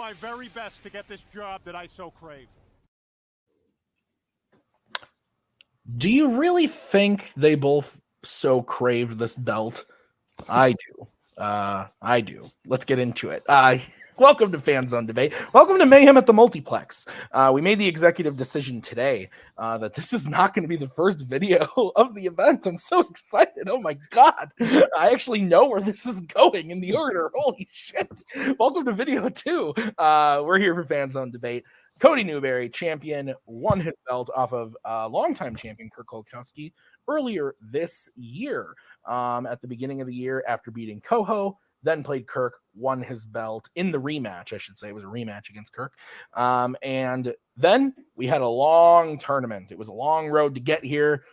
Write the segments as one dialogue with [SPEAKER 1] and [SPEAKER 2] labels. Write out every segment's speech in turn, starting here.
[SPEAKER 1] my very best to get this job that I so crave.
[SPEAKER 2] Do you really think they both so craved this belt? I do. I do. Let's get into it. Welcome to Fanzone Debate. Welcome to Mayhem at the Multiplex. We made the executive decision today that this is not going to be the first video of the event. I'm so excited. Oh my God. I actually know where this is going in the order. Holy shit. Welcome to video 2. We're here for Fanzone Debate. Cody Newberry, champion, won his belt off of longtime champion Kirk Holkowski earlier this year. At the beginning of the year after beating Coho, then played Kirk, won his belt in the rematch, I should say. It was a rematch against Kirk. And then we had a long tournament. It was a long road to get here.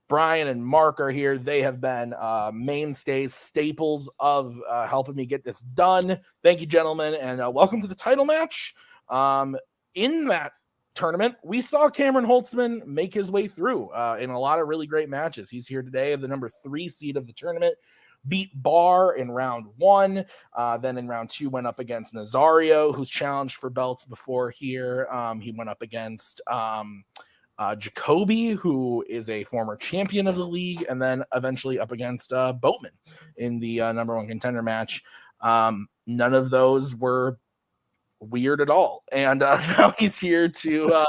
[SPEAKER 2] Brian and Mark are here. They have been mainstays, staples of helping me get this done. Thank you, gentlemen, and welcome to the title match. In that tournament, we saw Cameron Holzmann make his way through in a lot of really great matches. He's here today, the number 3 seed of the tournament, beat Barr in round 1. Then in round 2 went up against Nazario, who's challenged for belts before here. He went up against Jacoby, who is a former champion of the league, and then eventually up against Boatman in the number 1 contender match. None of those were weird at all, and now he's here to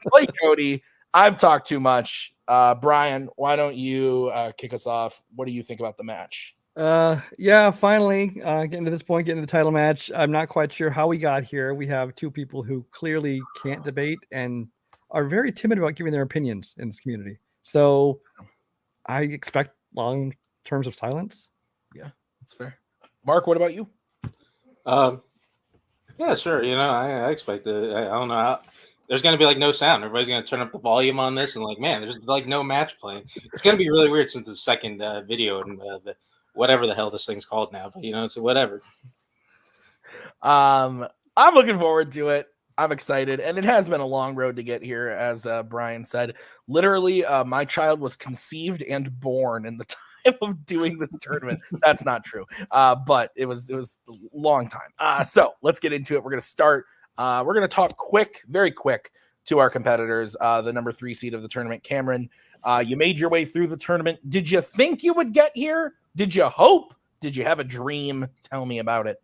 [SPEAKER 2] play Cody. I've talked too much. Brian, why don't you kick us off? What do you think about the match?
[SPEAKER 3] Yeah, finally getting to this point, getting to the title match. I'm not quite sure how we got here. We have two people who clearly can't debate and are very timid about giving their opinions in this community. So I expect long terms of silence.
[SPEAKER 2] Yeah, that's fair. Mark, what about you?
[SPEAKER 4] Yeah, sure. You know, I expect it. I don't know how. There's going to be like no sound. Everybody's going to turn up the volume on this, and like, man, there's like no match playing. It's going to be really weird since the second video and the whatever the hell this thing's called now. But you know, it's whatever.
[SPEAKER 2] I'm looking forward to it. I'm excited, and it has been a long road to get here, as Brian said. Literally, my child was conceived and born in the time of doing this tournament. That's not true, but it was a long time. So let's get into it. We're going to start. We're going to talk very quick to our competitors. The number 3 seed of the tournament, Cameron. You made your way through the tournament. Did you think you would get here? Did you hope? Did you have a dream? Tell me about it.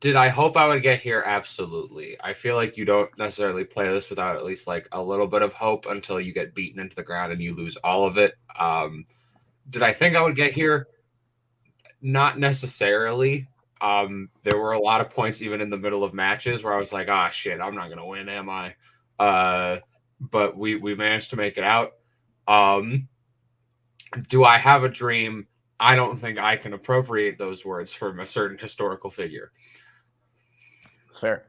[SPEAKER 5] Did I hope I would get here? Absolutely. I feel like you don't necessarily play this without at least like a little bit of hope until you get beaten into the ground and you lose all of it. Did I think I would get here? Not necessarily. There were a lot of points even in the middle of matches where I was like, ah, shit, I'm not going to win, am I? But we managed to make it out. Do I have a dream? I don't think I can appropriate those words from a certain historical figure.
[SPEAKER 2] That's fair.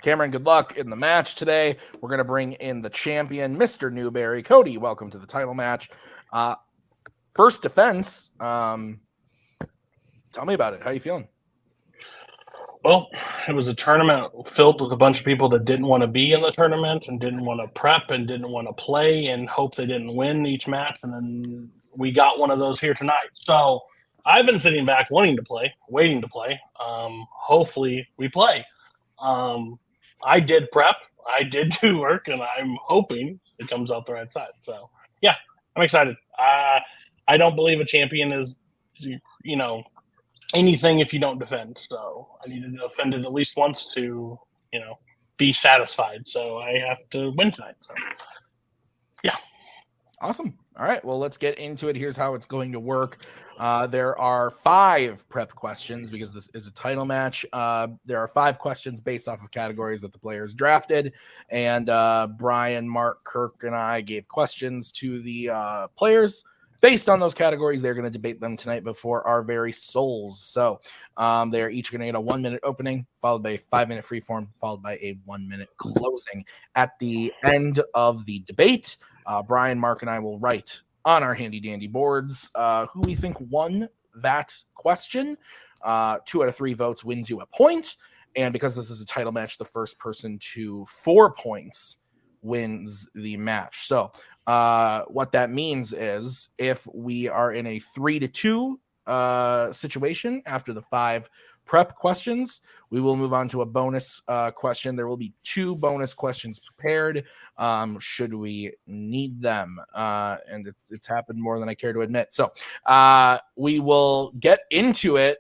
[SPEAKER 2] Cameron, good luck in the match today. We're going to bring in the champion, Mr. Newberry. Cody, welcome to the title match. First defense. Tell me about it. How are you feeling?
[SPEAKER 6] Well, it was a tournament filled with a bunch of people that didn't want to be in the tournament and didn't want to prep and didn't want to play and hope they didn't win each match. And then we got one of those here tonight. So I've been sitting back wanting to play, waiting to play. Hopefully we play. I did prep. I did do work, and I'm hoping it comes out the right side. So, yeah, I'm excited. I don't believe a champion is, you know, anything if you don't defend. So I need to defend it at least once to, you know, be satisfied. So I have to win tonight. So, yeah.
[SPEAKER 2] Awesome. All right, well, let's get into it. Here's how it's going to work. There are 5 prep questions because this is a title match. There are 5 questions based off of categories that the players drafted. And Brian, Mark, Kirk, and I gave questions to the players. Based on those categories, they're going to debate them tonight before our very souls. So they're each going to get a 1-minute opening, followed by a 5-minute freeform, followed by a 1-minute closing. At the end of the debate, Brian, Mark, and I will write on our handy-dandy boards who we think won that question. 2 out of 3 votes wins you a point. And because this is a title match, the first person to 4 points wins the match. So what that means is if we are in a 3-2 situation after the 5 prep questions. We will move on to a bonus question. There will be 2 bonus questions prepared should we need them. And it's happened more than I care to admit. So we will get into it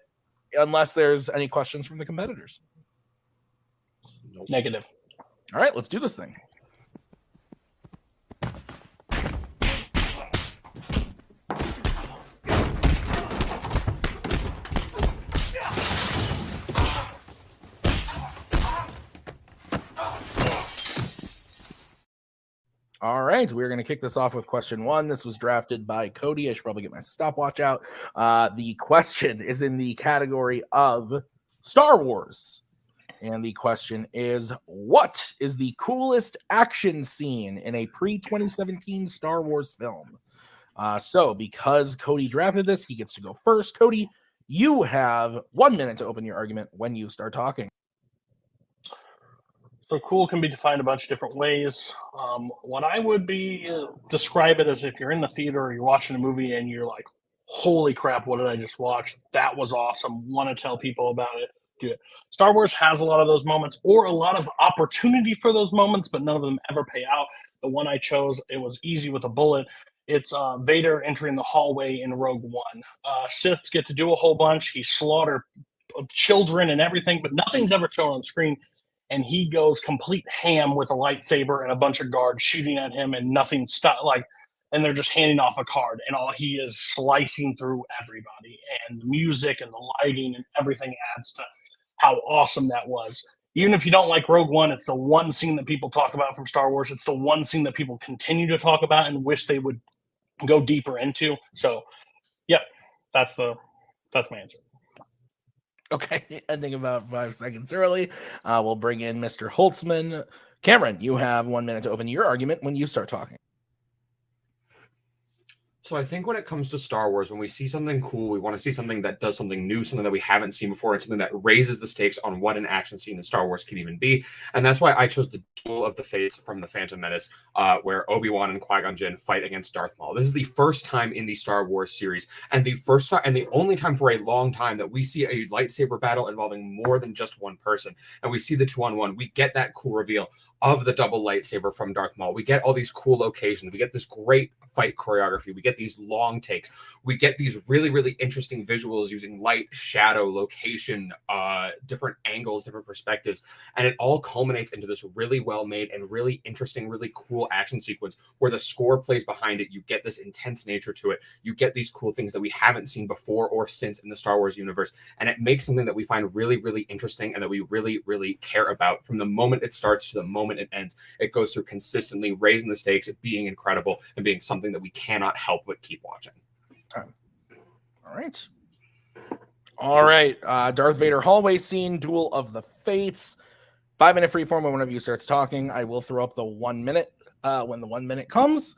[SPEAKER 2] unless there's any questions from the competitors.
[SPEAKER 6] Nope. Negative.
[SPEAKER 2] All right, let's do this thing. All right, we're going to kick this off with question 1. This was drafted by Cody. I should probably get my stopwatch out. The question is in the category of Star Wars. And the question is, what is the coolest action scene in a pre-2017 Star Wars film? So because Cody drafted this, he gets to go first. Cody, you have 1 minute to open your argument when you start talking.
[SPEAKER 6] So cool can be defined a bunch of different ways. What I would describe it as if you're in the theater or you're watching a movie and you're like, holy crap, what did I just watch? That was awesome. Want to tell people about it. Do it. Star Wars has a lot of those moments or a lot of opportunity for those moments, but none of them ever pay out. The one I chose, it was easy with a bullet. It's Vader entering the hallway in Rogue One. Siths get to do a whole bunch. He slaughtered children and everything, but nothing's ever shown on screen. And he goes complete ham with a lightsaber and a bunch of guards shooting at him, and nothing and they're just handing off a card, and all he is slicing through everybody. And the music and the lighting and everything adds to how awesome that was. Even if you don't like Rogue One, it's the one scene that people talk about from Star Wars. It's the one scene that people continue to talk about and wish they would go deeper into. So, yep, that's my answer.
[SPEAKER 2] Okay, ending about 5 seconds early. We'll bring in Mr. Holzmann. Cameron, you have 1 minute to open your argument when you start talking.
[SPEAKER 5] So I think when it comes to Star Wars, when we see something cool, we want to see something that does something new, something that we haven't seen before, and something that raises the stakes on what an action scene in Star Wars can even be. And that's why I chose the Duel of the Fates from the Phantom Menace, where Obi-Wan and Qui-Gon Jinn fight against Darth Maul. This is the first time in the Star Wars series, and the first time and the only time for a long time that we see a lightsaber battle involving more than just one person. And we see the 2-on-1. We get that cool reveal of the double lightsaber from Darth Maul. We get all these cool locations. We get this great fight choreography. We get these long takes. We get these really, really interesting visuals using light, shadow, location, different angles, different perspectives. And it all culminates into this really well-made and really interesting, really cool action sequence where the score plays behind it. You get this intense nature to it. You get these cool things that we haven't seen before or since in the Star Wars universe. And it makes something that we find really, really interesting and that we really, really care about from the moment it starts to the moment it ends. It goes through consistently raising the stakes, it being incredible, and being something that we cannot help but keep watching.
[SPEAKER 2] All right. Darth Vader hallway scene, Duel of the Fates. 5 minute freeform when one of you starts talking. I will throw up the 1 minute when the 1 minute comes.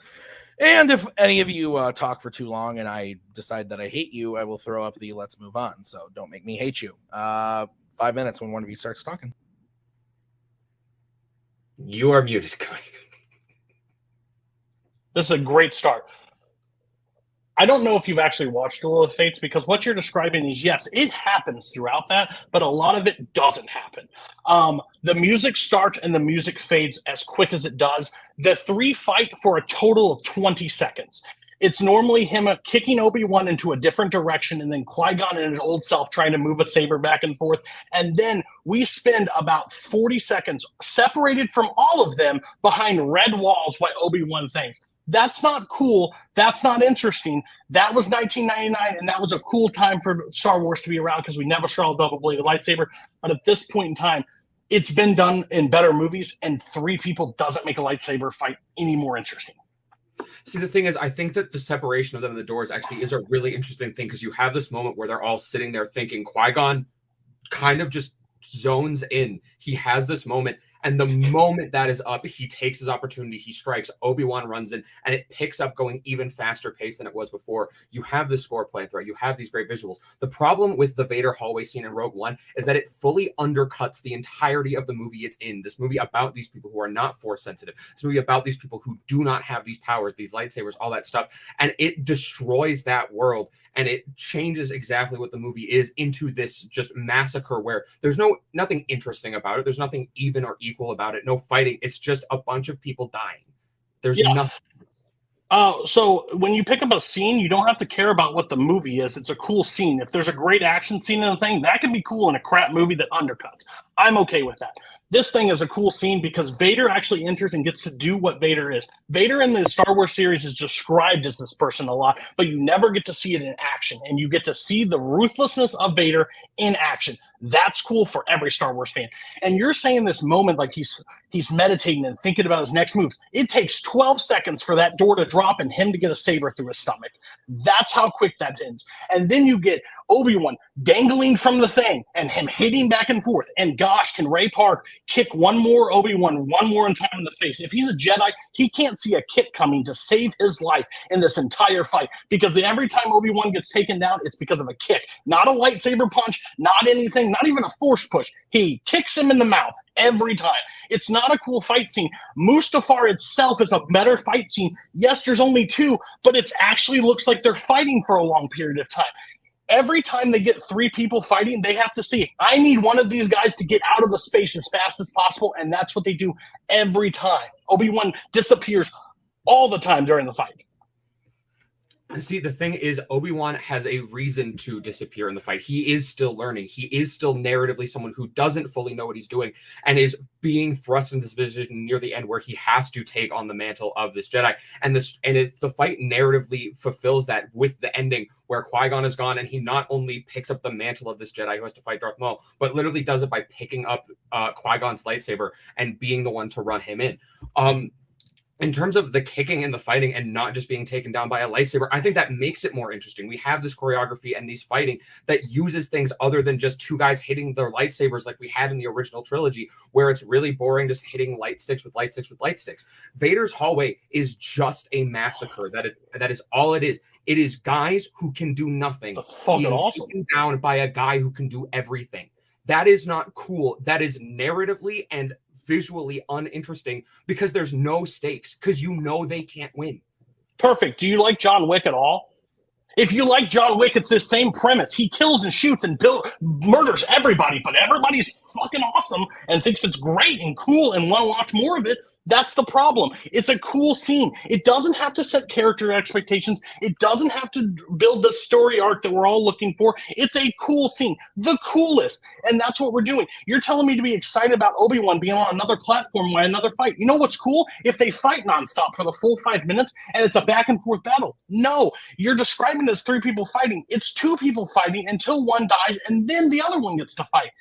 [SPEAKER 2] And if any of you talk for too long and I decide that I hate you, I will throw up the let's move on. So don't make me hate you. 5 minutes when one of you starts talking.
[SPEAKER 5] You are muted, Cody.
[SPEAKER 6] This is a great start. I don't know if you've actually watched Duel of Fates, because what you're describing is, yes, it happens throughout that, but a lot of it doesn't happen. The music starts and the music fades as quick as it does. The three fight for a total of 20 seconds. It's normally him kicking Obi-Wan into a different direction, and then Qui-Gon and his old self trying to move a saber back and forth. And then we spend about 40 seconds separated from all of them behind red walls while Obi-Wan thinks. That's not cool. That's not interesting. That was 1999, and that was a cool time for Star Wars to be around because we never saw a double-bladed lightsaber. But at this point in time, it's been done in better movies, and three people doesn't make a lightsaber fight any more interesting.
[SPEAKER 5] See, the thing is, I think that the separation of them in the doors actually is a really interesting thing, because you have this moment where they're all sitting there thinking. Qui-Gon kind of just zones in. He has this moment, And the moment that is up, he takes his opportunity, he strikes, Obi-Wan runs in, and it picks up going even faster pace than it was before. You have the score plan threat, you have these great visuals. The problem with the Vader hallway scene in Rogue One is that it fully undercuts the entirety of the movie it's in. This movie about these people who are not force sensitive. This movie about these people who do not have these powers, these lightsabers, all that stuff. And it destroys that world. And it changes exactly what the movie is into this just massacre where there's nothing interesting about it. There's nothing even or equal about it. No fighting. It's just a bunch of people dying. There's nothing.
[SPEAKER 6] So when you pick up a scene, you don't have to care about what the movie is. It's a cool scene. If there's a great action scene in a thing, that can be cool in a crap movie that undercuts. I'm okay with that. This thing is a cool scene because Vader actually enters and gets to do what Vader is. Vader in the Star Wars series is described as this person a lot, but you never get to see it in action, and you get to see the ruthlessness of Vader in action. That's cool for every Star Wars fan. And you're saying this moment like he's meditating and thinking about his next moves. It takes 12 seconds for that door to drop and him to get a saber through his stomach. That's how quick that ends. And then you get Obi-Wan dangling from the thing and him hitting back and forth. And gosh, can Ray Park kick one more Obi-Wan one more time in the face? If he's a Jedi, he can't see a kick coming to save his life in this entire fight, because every time Obi-Wan gets taken down, it's because of a kick. Not a lightsaber punch, not anything, not even a force push. He kicks him in the mouth every time. It's not a cool fight scene. Mustafar itself is a better fight scene. Yes, there's only two, but it actually looks like they're fighting for a long period of time. Every time they get three people fighting, they have to see, I need one of these guys to get out of the space as fast as possible, and that's what they do every time. Obi-Wan disappears all the time during the fight.
[SPEAKER 5] See, the thing is, Obi-Wan has a reason to disappear in the fight. He is still learning. He is still narratively someone who doesn't fully know what he's doing and is being thrust into this position near the end where he has to take on the mantle of this Jedi. And the fight narratively fulfills that with the ending where Qui-Gon is gone, and he not only picks up the mantle of this Jedi who has to fight Darth Maul, but literally does it by picking up Qui-Gon's lightsaber and being the one to run him in. In terms of the kicking and the fighting and not just being taken down by a lightsaber, I think that makes it more interesting. We have this choreography and these fighting that uses things other than just two guys hitting their lightsabers like we had in the original trilogy, where it's really boring just hitting light sticks with light sticks with light sticks. Vader's hallway is just a massacre. That is all it is. It is guys who can do nothing.
[SPEAKER 6] That's fucking awesome.
[SPEAKER 5] Taken down by a guy who can do everything. That is not cool. That is narratively and visually uninteresting because there's no stakes, because you know they can't win.
[SPEAKER 6] Perfect. Do you like John Wick at all? If you like John Wick, it's this same premise. He kills and shoots and murders everybody, but everybody's fucking awesome and thinks it's great and cool and want to watch more of it. That's the problem. It's a cool scene. It doesn't have to set character expectations. It doesn't have to build the story arc that we're all looking for. It's a cool scene. The coolest. And that's what we're doing. You're telling me to be excited about Obi-Wan being on another platform by another fight. You know what's cool? If they fight nonstop for the full 5 minutes and it's a back and forth battle. No, you're describing it as three people fighting. It's two people fighting until one dies and then the other one gets to fight.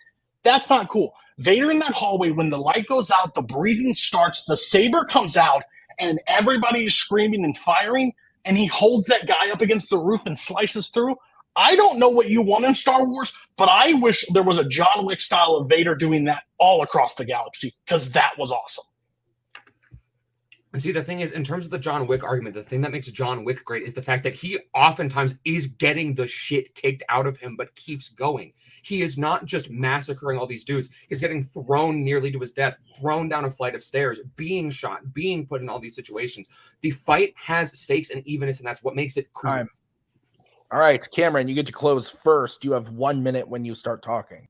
[SPEAKER 6] That's not cool. Vader in that hallway, when the light goes out, the breathing starts, the saber comes out, and everybody is screaming and firing, and he holds that guy up against the roof and slices through. I don't know what you want in Star Wars, but I wish there was a John Wick style of Vader doing that all across the galaxy, because that was awesome.
[SPEAKER 5] See, the thing is, in terms of the John Wick argument, the thing that makes John Wick great is the fact that he oftentimes is getting the shit kicked out of him, but keeps going. He is not just massacring all these dudes. He's getting thrown nearly to his death, thrown down a flight of stairs, being shot, being put in all these situations. The fight has stakes and evenness, and that's what makes it cool.
[SPEAKER 2] All right, Cameron, you get to close first. You have 1 minute when you start talking.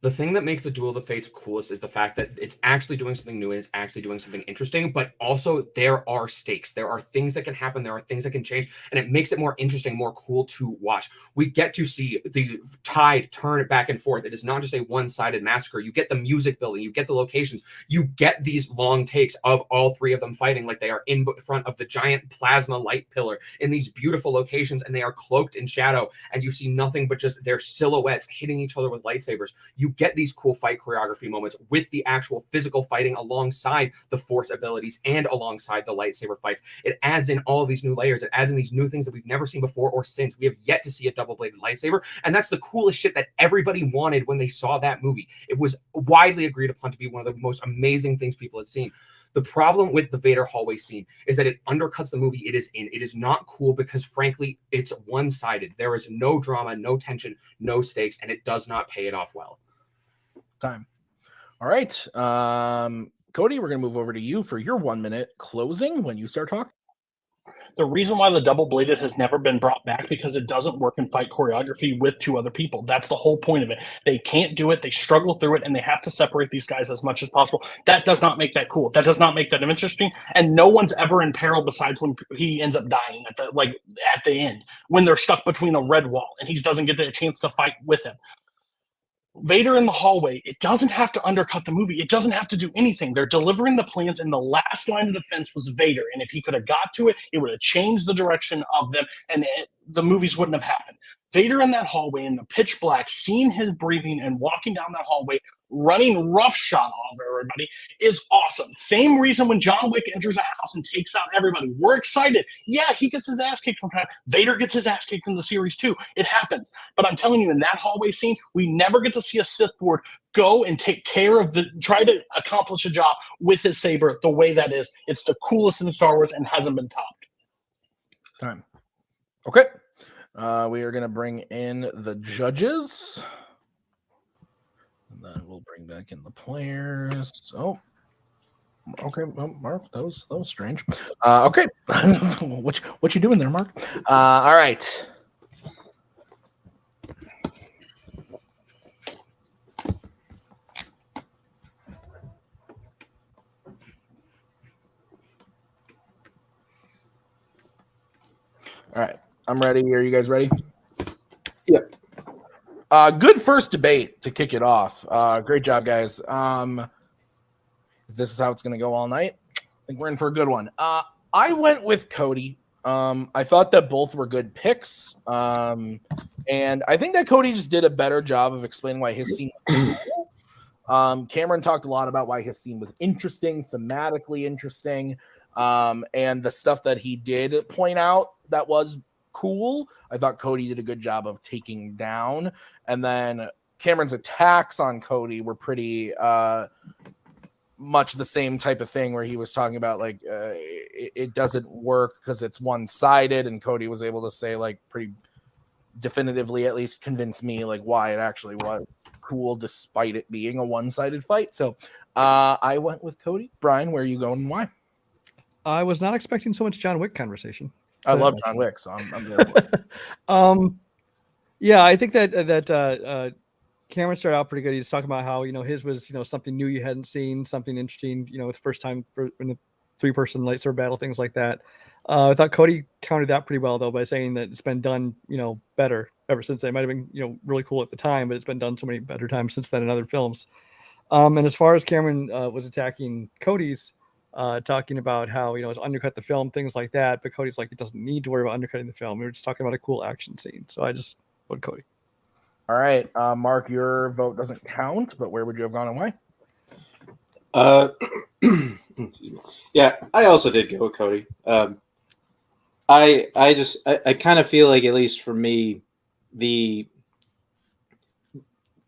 [SPEAKER 5] The thing that makes the Duel of the Fates coolest is the fact that it's actually doing something new and it's actually doing something interesting, but also there are stakes. There are things that can happen. There are things that can change, and it makes it more interesting, more cool to watch. We get to see the tide turn back and forth. It is not just a one-sided massacre. You get the music building. You get the locations. You get these long takes of all three of them fighting like they are in front of the giant plasma light pillar in these beautiful locations, and they are cloaked in shadow, and you see nothing but just their silhouettes hitting each other with lightsabers. You get these cool fight choreography moments with the actual physical fighting alongside the force abilities and alongside the lightsaber fights. It adds in all of these new layers. It adds in these new things that we've never seen before or since. We have yet to see a double-bladed lightsaber, and that's the coolest shit that everybody wanted when they saw that movie. It was widely agreed upon to be one of the most amazing things people had seen. The problem with the Vader hallway scene is that it undercuts the movie it is in. It is not cool because, frankly, it's one-sided. There is no drama, no tension, no stakes, and it does not pay it off well.
[SPEAKER 2] Time. All right. Cody, we're going to move over to you for your 1 minute closing when you start talking.
[SPEAKER 6] The reason why the double-bladed has never been brought back because it doesn't work in fight choreography with two other people. That's the whole point of it. They can't do it. They struggle through it, and they have to separate these guys as much as possible. That does not make that cool. That does not make that interesting. And no one's ever in peril besides when he ends up dying at the end, when they're stuck between a red wall and he doesn't get a chance to fight with him. Vader in the hallway, it doesn't have to undercut the movie. It doesn't have to do anything. They're delivering the plans, and the last line of defense was Vader. And if he could have got to it, it would have changed the direction of them, and the movies wouldn't have happened. Vader in that hallway in the pitch black, seeing his breathing and walking down that hallway, running roughshod over everybody is awesome. Same reason when John Wick enters a house and takes out everybody. We're excited. Yeah, he gets his ass kicked from time. Vader gets his ass kicked in the series too. It happens. But I'm telling you, in that hallway scene, we never get to see a Sith Lord go and take care of try to accomplish a job with his saber the way that is. It's the coolest in Star Wars and hasn't been topped.
[SPEAKER 2] Time. Okay. We are going to bring in the judges. And then we'll bring back in the players. Oh, okay. Well, Mark, that was strange. Okay. what you doing there, Mark? All right. All right. I'm ready. Are you guys ready?
[SPEAKER 4] Yeah.
[SPEAKER 2] Good first debate to kick it off. Great job, guys. If this is how it's going to go all night, I think we're in for a good one. I went with Cody. I thought that both were good picks. And I think that Cody just did a better job of explaining why his scene was cool. Cameron talked a lot about why his scene was interesting, thematically interesting. And the stuff that he did point out that was cool, I thought Cody did a good job of taking down. And then Cameron's attacks on Cody were pretty much the same type of thing, where he was talking about like it doesn't work because it's one-sided, and Cody was able to say like pretty definitively, at least convince me like why it actually was cool despite it being a one-sided fight. So I went with Cody. Brian, where are you going and why?
[SPEAKER 3] I was not expecting so much John Wick conversation.
[SPEAKER 2] I love John Wick, so I'm there.
[SPEAKER 3] Yeah, I think that Cameron started out pretty good. He's talking about how, his was, something new you hadn't seen, something interesting, it's the first time in the 3-person lightsaber battle, things like that. I thought Cody countered that pretty well, though, by saying that it's been done, better ever since. It might have been, really cool at the time, but it's been done so many better times since then in other films. And as far as Cameron was attacking Cody's, talking about how, it's undercut the film, things like that. But Cody's like, it doesn't need to worry about undercutting the film. We were just talking about a cool action scene. So I just voted Cody.
[SPEAKER 2] All right. Mark, your vote doesn't count, but where would you have gone and
[SPEAKER 4] why? Yeah, I also did go with Cody. I kind of feel like, at least for me,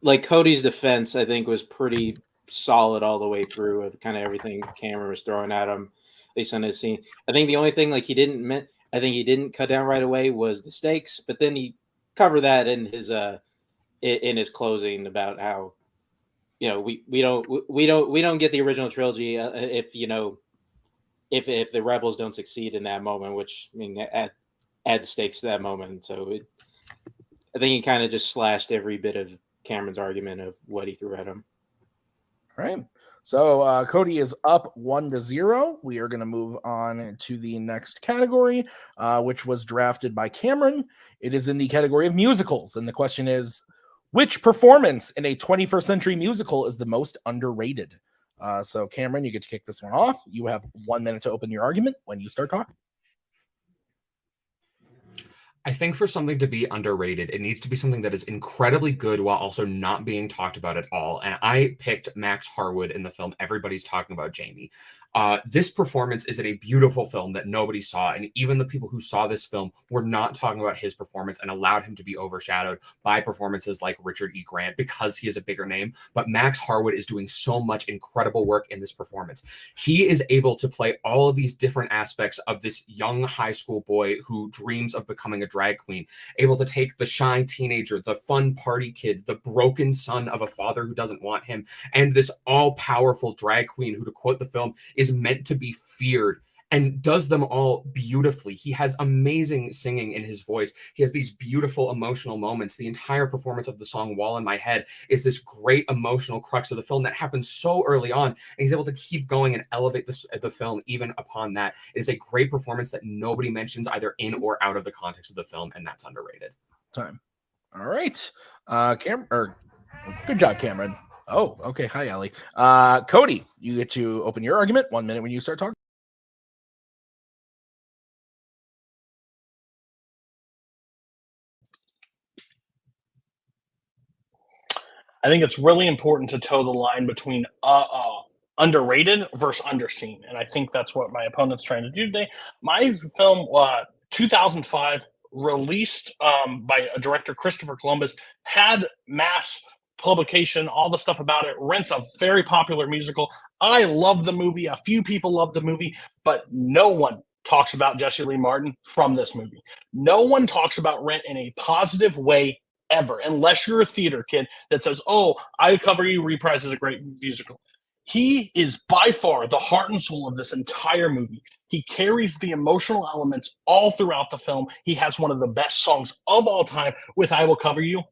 [SPEAKER 4] Cody's defense, I think, was pretty solid all the way through of kind of everything Cameron was throwing at him, at least on his scene. I think the only thing he didn't cut down right away was the stakes, but then he covered that in his closing about how, we don't get the original trilogy if the rebels don't succeed in that moment, which add stakes to that moment. So I think he kind of just slashed every bit of Cameron's argument of what he threw at him.
[SPEAKER 2] All right. So Cody is up 1-0. We are going to move on to the next category, which was drafted by Cameron. It is in the category of musicals. And the question is, which performance in a 21st century musical is the most underrated? So Cameron, you get to kick this one off. You have 1 minute to open your argument when you start talking.
[SPEAKER 5] I think for something to be underrated, it needs to be something that is incredibly good while also not being talked about at all. And I picked Max Harwood in the film Everybody's Talking About Jamie. This performance is in a beautiful film that nobody saw. And even the people who saw this film were not talking about his performance and allowed him to be overshadowed by performances like Richard E. Grant because he is a bigger name. But Max Harwood is doing so much incredible work in this performance. He is able to play all of these different aspects of this young high school boy who dreams of becoming a drag queen, able to take the shy teenager, the fun party kid, the broken son of a father who doesn't want him, and this all-powerful drag queen who, to quote the film, is meant to be feared, and does them all beautifully. He has amazing singing in his voice. He has these beautiful emotional moments. The entire performance of the song Wall in My Head is this great emotional crux of the film that happens so early on, and he's able to keep going and elevate the film even upon that. It is a great performance that nobody mentions either in or out of the context of the film, and that's underrated.
[SPEAKER 2] Time. All right. Good job, Cameron. Oh, okay. Hi, Allie. Cody, you get to open your argument 1 minute when you start talking.
[SPEAKER 6] I think it's really important to toe the line between underrated versus underseen, and I think that's what my opponent's trying to do today. My film, 2005, released by a director, Christopher Columbus, had mass publication, all the stuff about it. Rent's a very popular musical. I love the movie. A few people love the movie, but no one talks about Jesse Lee Martin from this movie. No one talks about Rent in a positive way ever, unless you're a theater kid that says, oh, I Cover You reprise is a great musical. He is by far the heart and soul of this entire movie. He carries the emotional elements all throughout the film. He has one of the best songs of all time with I Will Cover You,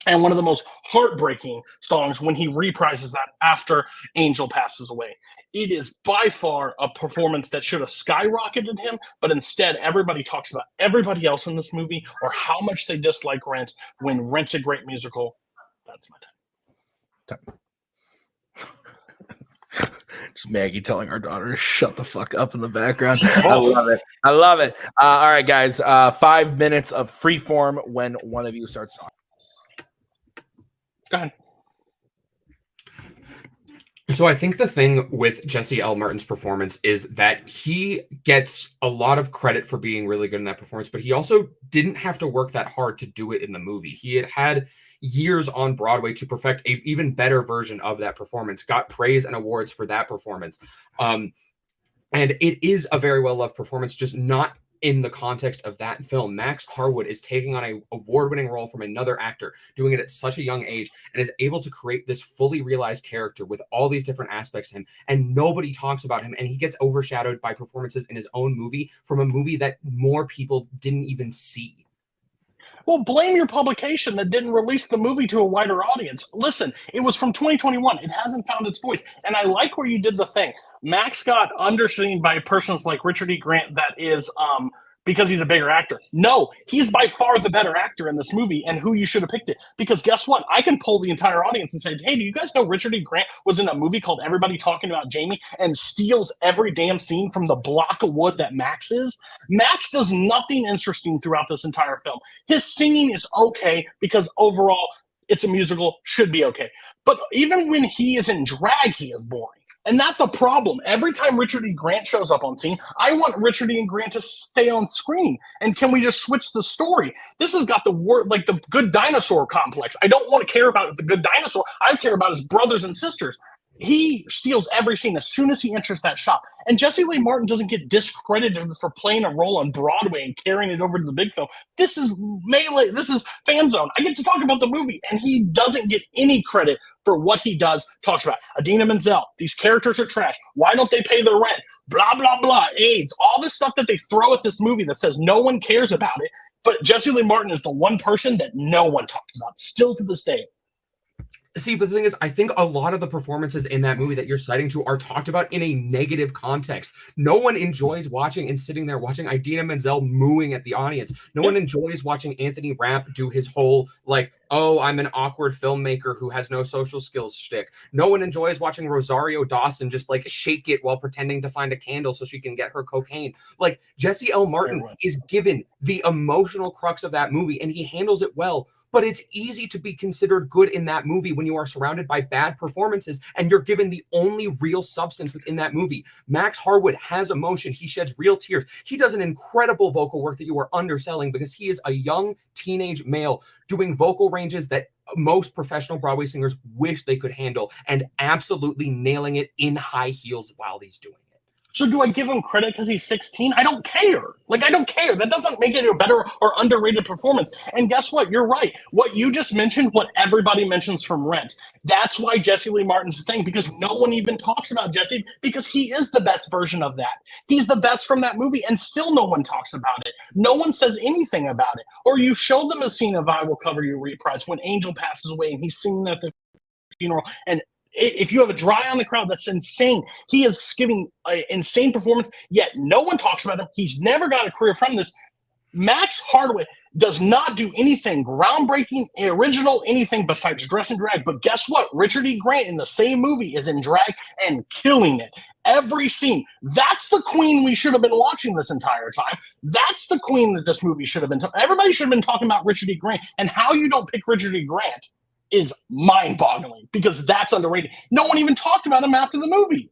[SPEAKER 6] and one of the most heartbreaking songs when he reprises that after Angel passes away. It is by far a performance that should have skyrocketed him, but instead everybody talks about everybody else in this movie or how much they dislike Rent when Rent's a great musical. That's my time.
[SPEAKER 2] Just Maggie telling our daughter to shut the fuck up in the background. I love it. I love it. All right, guys. 5 minutes of free form when one of you starts talking.
[SPEAKER 6] Go ahead.
[SPEAKER 5] So I think the thing with Jesse L. Martin's performance is that he gets a lot of credit for being really good in that performance, but he also didn't have to work that hard to do it in the movie. He had years on Broadway to perfect an even better version of that performance, got praise and awards for that performance. And it is a very well-loved performance, just not in the context of that film. Max Harwood is taking on an award-winning role from another actor, doing it at such a young age, and is able to create this fully realized character with all these different aspects of him, and nobody talks about him, and he gets overshadowed by performances in his own movie from a movie that more people didn't even see.
[SPEAKER 6] Well, blame your publication that didn't release the movie to a wider audience. Listen, it was from 2021. It hasn't found its voice. And I like where you did the thing. Max got underseen by persons like Richard E. Grant that is because he's a bigger actor. No, he's by far the better actor in this movie and who you should have picked it. Because guess what? I can pull the entire audience and say, hey, do you guys know Richard E. Grant was in a movie called Everybody Talking About Jamie and steals every damn scene from the block of wood that Max is? Max does nothing interesting throughout this entire film. His singing is okay because overall it's a musical, should be okay. But even when he is in drag, he is boring. And that's a problem. Every time Richard E. Grant shows up on scene, I want Richard E. Grant to stay on screen. And can we just switch the story? This has got the word like the Good Dinosaur complex. I don't want to care about the Good Dinosaur. I care about his brothers and sisters. He steals every scene as soon as he enters that shop. And Jesse Lee Martin doesn't get discredited for playing a role on Broadway and carrying it over to the big film. This is Melee. This is Fanzone. I get to talk about the movie, and he doesn't get any credit for what he does. Talks about Adina Menzel. These characters are trash. Why don't they pay their rent? Blah, blah, blah. AIDS. All this stuff that they throw at this movie that says no one cares about it. But Jesse Lee Martin is the one person that no one talks about, still to this day.
[SPEAKER 5] See, but the thing is, I think a lot of the performances in that movie that you're citing to are talked about in a negative context. No one enjoys watching and sitting there watching Idina Menzel mooing at the audience. No one enjoys watching Anthony Rapp do his whole, like, oh, I'm an awkward filmmaker who has no social skills shtick. No one enjoys watching Rosario Dawson just like shake it while pretending to find a candle so she can get her cocaine. Like Jesse L. Martin is given the emotional crux of that movie and he handles it well. But it's easy to be considered good in that movie when you are surrounded by bad performances and you're given the only real substance within that movie. Max Harwood has emotion. He sheds real tears. He does an incredible vocal work that you are underselling because he is a young teenage male doing vocal ranges that most professional Broadway singers wish they could handle and absolutely nailing it in high heels while he's doing it.
[SPEAKER 6] So do I give him credit because he's 16? I don't care. Like, I don't care. That doesn't make it a better or underrated performance. And guess what? You're right. What you just mentioned, what everybody mentions from Rent, that's why Jesse Lee Martin's the thing, because no one even talks about Jesse because he is the best version of that. He's the best from that movie, and still no one talks about it. No one says anything about it. Or you show them a scene of I Will Cover You reprise when Angel passes away and he's singing at the funeral, and if you have a dry on the crowd, that's insane. He is giving an insane performance, yet no one talks about him. He's never got a career from this. Max Hardaway does not do anything groundbreaking, original, anything besides dress and drag. But guess what? Richard E. Grant in the same movie is in drag and killing it. Every scene. That's the queen we should have been watching this entire time. That's the queen that this movie should have been. Everybody should have been talking about Richard E. Grant. And how you don't pick Richard E. Grant is mind-boggling because that's underrated. No one even talked about him after the movie.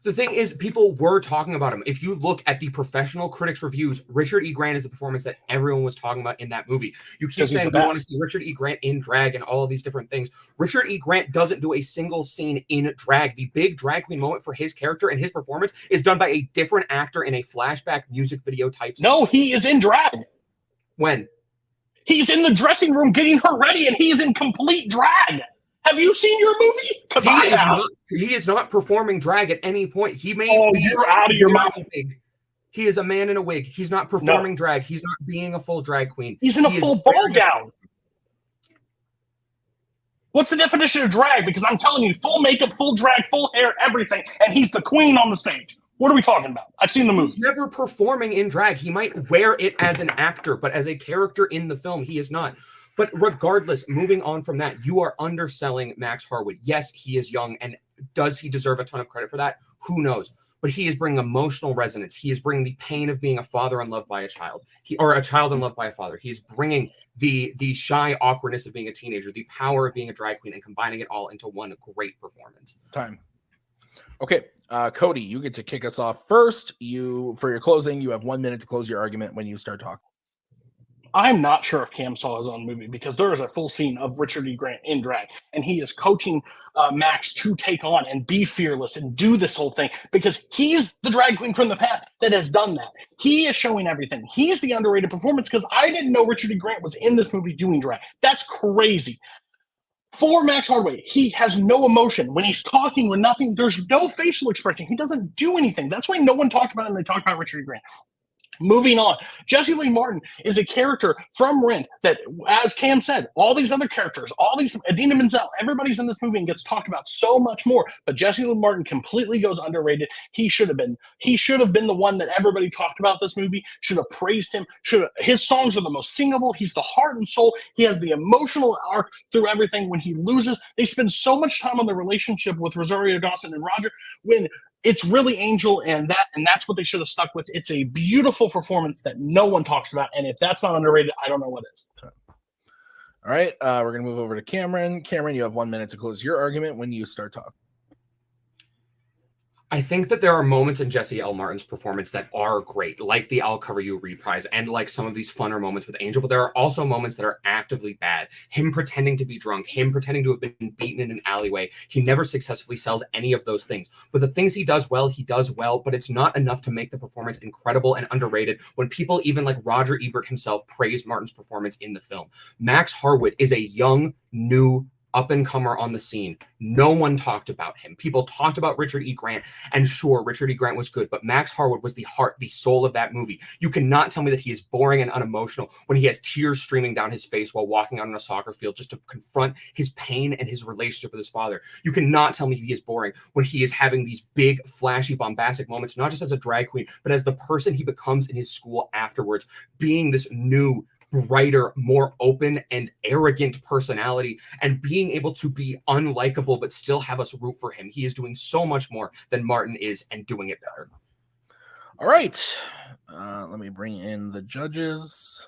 [SPEAKER 5] The thing is, people were talking about him. If you look at the professional critics' reviews, Richard E. Grant is the performance that everyone was talking about in that movie. You keep saying you want to see Richard E. Grant in drag and all of these different things. Richard E. Grant doesn't do a single scene in drag. The big drag queen moment for his character and his performance is done by a different actor in a flashback music video type scene.
[SPEAKER 6] No, he is in drag.
[SPEAKER 5] When?
[SPEAKER 6] He's in the dressing room getting her ready, and he's in complete drag. Have you seen your movie? Because I have.
[SPEAKER 5] He is not performing drag at any point. He may.
[SPEAKER 6] Oh, you're out of your mind.
[SPEAKER 5] He is a man in a wig. He's not performing drag. He's not being a full drag queen.
[SPEAKER 6] He's in a full ball gown. What's the definition of drag? Because I'm telling you, full makeup, full drag, full hair, everything, and he's the queen on the stage. What are we talking about? I've seen the movie.
[SPEAKER 5] He's never performing in drag. He might wear it as an actor, but as a character in the film, he is not. But regardless, moving on from that, you are underselling Max Harwood. Yes, he is young, and does he deserve a ton of credit for that? Who knows? But he is bringing emotional resonance. He is bringing the pain of being a father unloved by a child, or a child unloved by a father. He's bringing the shy awkwardness of being a teenager, the power of being a drag queen, and combining it all into one great performance.
[SPEAKER 2] Time. Okay, Cody, you get to kick us off first. For your closing, you have 1 minute to close your argument when you start talking.
[SPEAKER 6] I'm not sure if Cam saw his own movie because there is a full scene of Richard E. Grant in drag, and he is coaching Max to take on and be fearless and do this whole thing because he's the drag queen from the past that has done that. He is showing everything. He's the underrated performance because I didn't know Richard E. Grant was in this movie doing drag. That's crazy. For Max Hardaway, he has no emotion. When he's talking, when nothing, there's no facial expression. He doesn't do anything. That's why no one talked about him. They talked about Richard E. Grant. Moving on, Jesse Lee Martin is a character from Rent that, as Cam said, all these other characters, all these, Idina Menzel, everybody's in this movie and gets talked about so much more. But Jesse Lee Martin completely goes underrated. He should have been the one that everybody talked about this movie, should have praised him. His songs are the most singable. He's the heart and soul. He has the emotional arc through everything. When he loses, they spend so much time on the relationship with Rosario Dawson and Roger when it's really Angel, and that's what they should have stuck with. It's a beautiful performance that no one talks about, and if that's not underrated, I don't know what is.
[SPEAKER 2] All right, we're going to move over to Cameron. Cameron, you have 1 minute to close your argument when you start talking.
[SPEAKER 5] I think that there are moments in Jesse L. Martin's performance that are great, like the I'll Cover You reprise and like some of these funner moments with Angel, but there are also moments that are actively bad. Him pretending to be drunk, him pretending to have been beaten in an alleyway. He never successfully sells any of those things. But the things he does well, but it's not enough to make the performance incredible and underrated when people even like Roger Ebert himself praised Martin's performance in the film. Max Harwood is a young, new up-and-comer on the scene. No one talked about him. People talked about Richard E. Grant, and sure, Richard E. Grant was good, but Max Harwood was the heart, the soul of that movie. You cannot tell me that he is boring and unemotional when he has tears streaming down his face while walking out on a soccer field just to confront his pain and his relationship with his father. You cannot tell me he is boring when he is having these big, flashy, bombastic moments, not just as a drag queen, but as the person he becomes in his school afterwards, being this new, brighter, more open and arrogant personality, and being able to be unlikable but still have us root for him. He is doing so much more than Martin is and doing it better.
[SPEAKER 2] All right. Let me bring in the judges.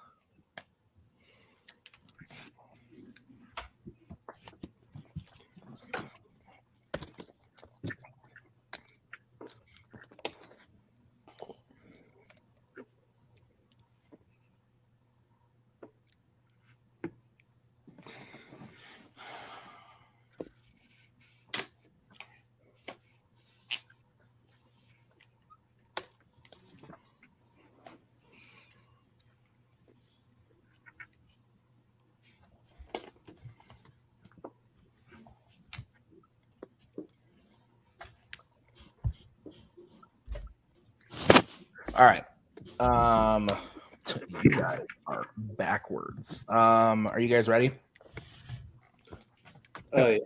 [SPEAKER 2] All right. You guys are backwards. Are you guys ready?
[SPEAKER 4] Yeah.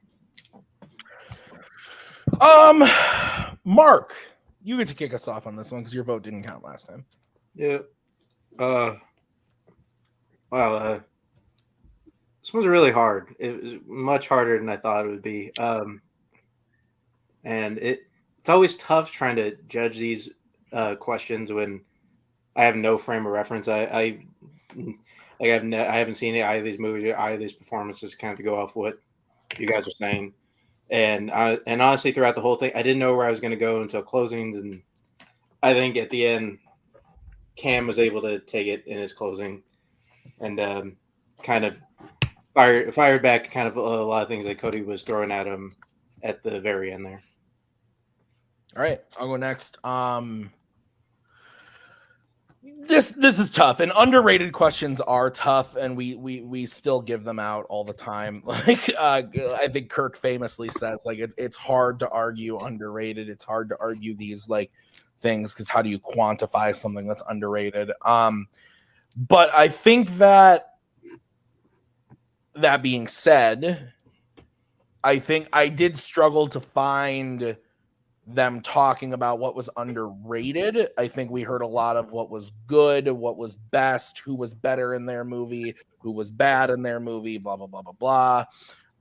[SPEAKER 2] Mark, you get to kick us off on this one because your vote didn't count last time.
[SPEAKER 4] Yeah. This one's really hard. It was much harder than I thought it would be. And it's always tough trying to judge these questions when I have no frame of reference. I haven't seen either of these movies or either of these performances, kind of to go off what you guys are saying. And honestly, throughout the whole thing, I didn't know where I was going to go until closings, and I think at the end, Cam was able to take it in his closing, and kind of fired back kind of a lot of things that Cody was throwing at him at the very end there.
[SPEAKER 2] All right, I'll go next. This is tough, and underrated questions are tough, and we still give them out all the time. Like I think Kirk famously says, like it's hard to argue underrated. It's hard to argue these like things because how do you quantify something that's underrated? But I think that being said, I think I did struggle to find them talking about what was underrated. I think we heard a lot of what was good, what was best, who was better in their movie, who was bad in their movie, blah, blah, blah, blah,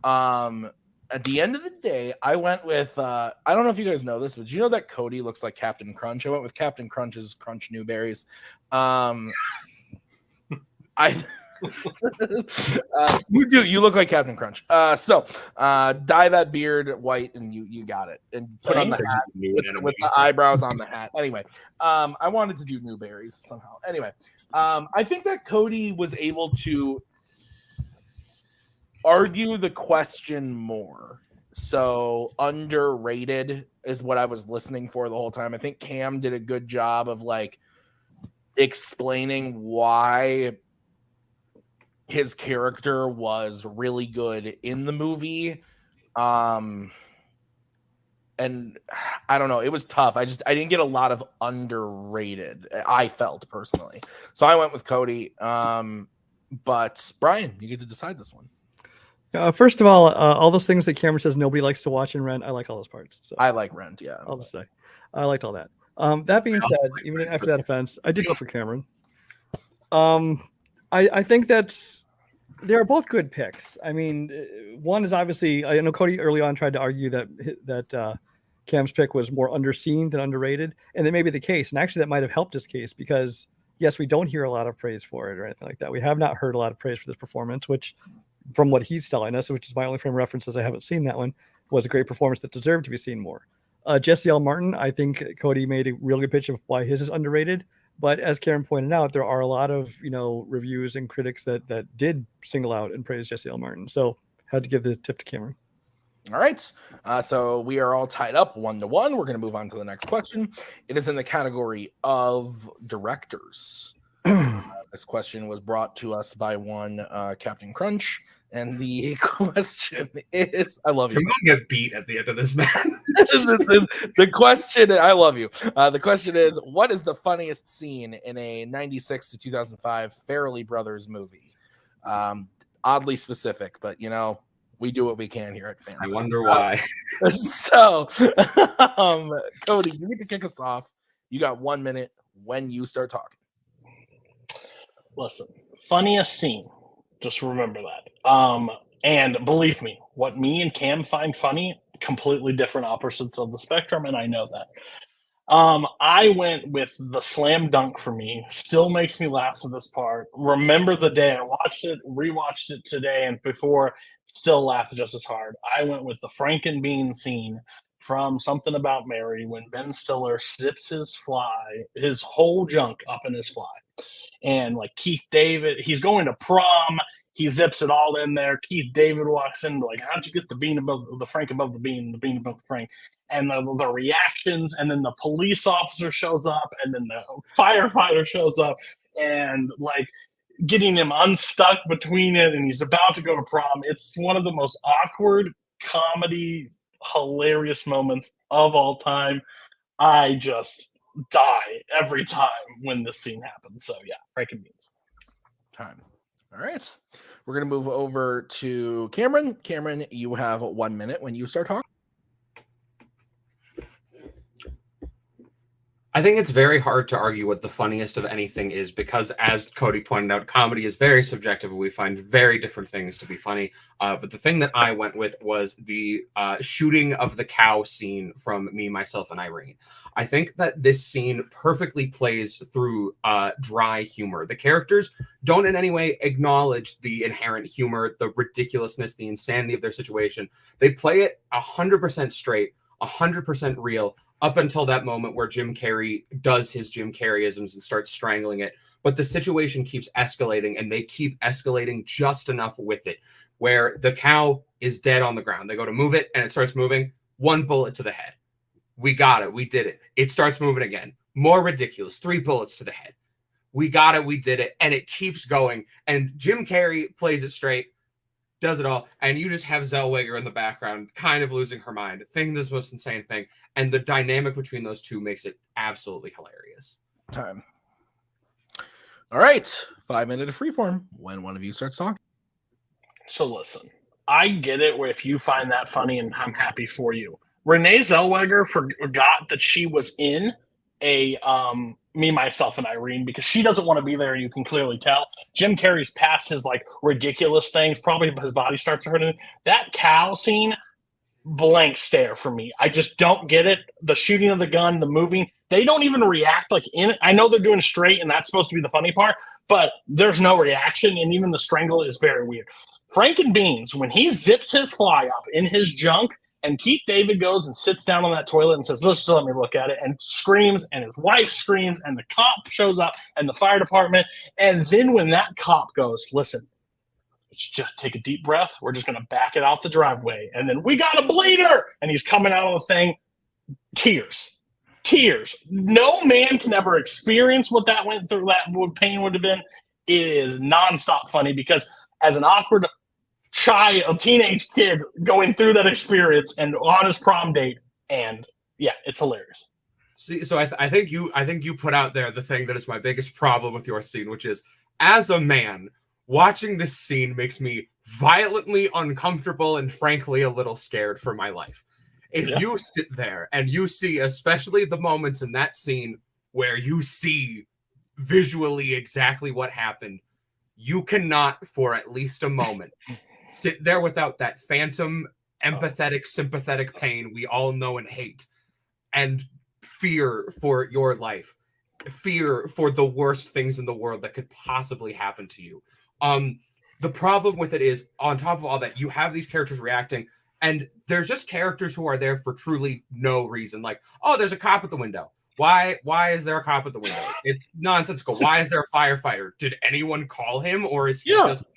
[SPEAKER 2] blah. At the end of the day, I went with, I don't know if you guys know this, but did you know that Cody looks like Captain Crunch? I went with Captain Crunch's Crunch Newberries. You look like Captain Crunch. So dye that beard white and you got it, and put on the hat with the eyebrows on the hat. Anyway, I wanted to do Newberries somehow. Anyway, I think that Cody was able to argue the question more. So underrated is what I was listening for the whole time. I think Cam did a good job of like explaining why his character was really good in the movie. And I don't know, it was tough. I didn't get a lot of underrated, I felt personally. So I went with Cody. But Brian, you get to decide this one.
[SPEAKER 3] First of all those things that Cameron says nobody likes to watch in Rent, I like all those parts. So
[SPEAKER 2] I like Rent, yeah.
[SPEAKER 3] I'll just say I liked all that. That being said, even after that offense, I did go for Cameron. I think they're both good picks. I mean, one is obviously, I know Cody early on tried to argue that Cam's pick was more underseen than underrated, and that may be the case. And actually, that might have helped his case because, yes, we don't hear a lot of praise for it or anything like that. We have not heard a lot of praise for this performance, which, from what he's telling us, which is my only frame of reference as I haven't seen that one, was a great performance that deserved to be seen more. Jesse L. Martin, I think Cody made a real good pitch of why his is underrated. But as Karen pointed out, there are a lot of reviews and critics that did single out and praise Jesse L. Martin. So had to give the tip to Cameron.
[SPEAKER 2] All right. So we are all tied up 1-1. We're going to move on to the next question. It is in the category of directors. This question was brought to us by one Captain Crunch. And the question is, I love you.
[SPEAKER 5] I'm going to get beat at the end of this match.
[SPEAKER 2] The question, I love you. The question is, what is the funniest scene in a 96 to 2005 Farrelly Brothers movie? Oddly specific, but we do what we can here at Fanzone.
[SPEAKER 5] I wonder why.
[SPEAKER 2] So, Cody, you need to kick us off. You got 1 minute when you start talking.
[SPEAKER 6] Listen, funniest scene. Just remember that. And believe me, what me and Cam find funny, completely different opposites of the spectrum, and I know that. I went with the slam dunk for me. Still makes me laugh to this part. Remember the day I watched it, rewatched it today, and before, still laughed just as hard. I went with the Frankenbean scene from Something About Mary when Ben Stiller sips his whole junk up in his fly. And like Keith David, he's going to prom. He zips it all in there. Keith David walks in, like, how'd you get the Frank above the bean above the Frank? And the reactions, and then the police officer shows up, and then the firefighter shows up, and like getting him unstuck between it, and he's about to go to prom. It's one of the most awkward comedy, hilarious moments of all time. I just die every time when this scene happens. So yeah, Frankenbeans.
[SPEAKER 2] Time. All right. We're going to move over to Cameron. Cameron, you have 1 minute when you start talking.
[SPEAKER 5] I think it's very hard to argue what the funniest of anything is because, as Cody pointed out, comedy is very subjective and we find very different things to be funny. But the thing that I went with was the shooting of the cow scene from Me, Myself, and Irene. I think that this scene perfectly plays through dry humor. The characters don't in any way acknowledge the inherent humor, the ridiculousness, the insanity of their situation. They play it 100% straight, 100% real, up until that moment where Jim Carrey does his Jim Carreyisms and starts strangling it. But the situation keeps escalating, and they keep escalating just enough with it, where the cow is dead on the ground. They go to move it, and it starts moving. 1 bullet to the head. We got it. We did it. It starts moving again. More ridiculous. 3 bullets to the head. We got it. We did it. And it keeps going. And Jim Carrey plays it straight, does it all. And you just have Zellweger in the background kind of losing her mind, thinking this is the most insane thing. And the dynamic between those two makes it absolutely hilarious.
[SPEAKER 2] Time. All right. 5 minutes of freeform when one of you starts talking.
[SPEAKER 6] So listen, I get it where if you find that funny, and I'm happy for you. Renee Zellweger forgot that she was in a Me, Myself, and Irene because she doesn't want to be there. You can clearly tell. Jim Carrey's past his like ridiculous things. Probably his body starts hurting. That cow scene, blank stare for me. I just don't get it. The shooting of the gun, the moving, they don't even react like in it. I know they're doing straight, and that's supposed to be the funny part, but there's no reaction, and even the strangle is very weird. Frankenbeans, when he zips his fly up in his junk, and Keith David goes and sits down on that toilet and says, "Let's let me look at it," and screams, and his wife screams, and the cop shows up, and the fire department. And then when that cop goes, "Listen, let's just take a deep breath. We're just going to back it out the driveway. And then we got a bleeder." And he's coming out of the thing. Tears. No man can ever experience what that went through, what pain would have been. It is nonstop funny because as an awkward a teenage kid going through that experience and on his prom date, and yeah, it's hilarious.
[SPEAKER 5] See, so I think you put out there the thing that is my biggest problem with your scene, which is, as a man, watching this scene makes me violently uncomfortable and frankly a little scared for my life. If you sit there and you see, especially the moments in that scene where you see visually exactly what happened, you cannot for at least a moment sit there without that phantom, empathetic, sympathetic pain we all know and hate, and fear for your life, fear for the worst things in the world that could possibly happen to you. The problem with it is, on top of all that, you have these characters reacting, and there's just characters who are there for truly no reason. Like, oh, there's a cop at the window. Why is there a cop at the window? It's nonsensical. Why is there a firefighter? Did anyone call him, or is he just there?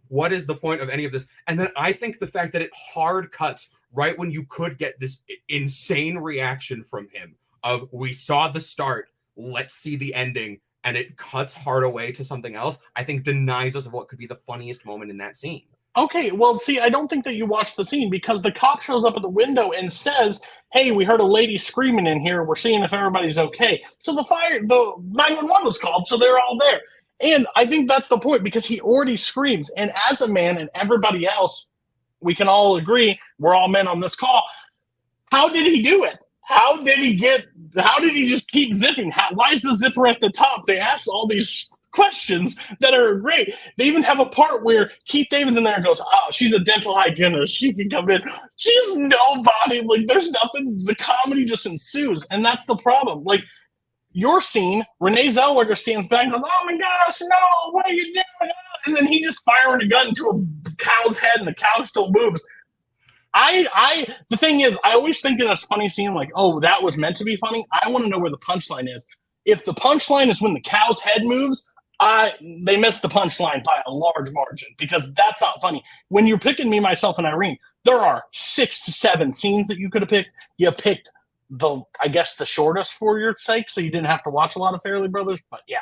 [SPEAKER 5] What is the point of any of this? And then I think the fact that it hard cuts right when you could get this insane reaction from him of, we saw the start, let's see the ending, and it cuts hard away to something else, I think denies us of what could be the funniest moment in that scene.
[SPEAKER 6] Okay, well, see, I don't think that you watched the scene because the cop shows up at the window and says, "Hey, we heard a lady screaming in here. We're seeing if everybody's okay." So the 911 was called, so they're all there. And I think that's the point because he already screams. And as a man and everybody else, we can all agree, we're all men on this call. How did he do it? How did he just keep zipping? Why is the zipper at the top? They asked all these questions that are great. They even have a part where Keith David's in there and goes, "Oh, she's a dental hygienist. She can come in." She's nobody. Like, there's nothing. The comedy just ensues, and that's the problem. Like, your scene, Renee Zellweger stands back and goes, "Oh my gosh, no! What are you doing?" And then he just firing a gun into a cow's head, and the cow still moves. The thing is, I always think in a funny scene like, oh, that was meant to be funny. I want to know where the punchline is. If the punchline is when the cow's head moves, they missed the punchline by a large margin, because that's not funny. When you're picking Me, Myself, and Irene, there are 6 to 7 scenes that you could have picked. You picked the shortest for your sake, so you didn't have to watch a lot of Fairley Brothers. But yeah.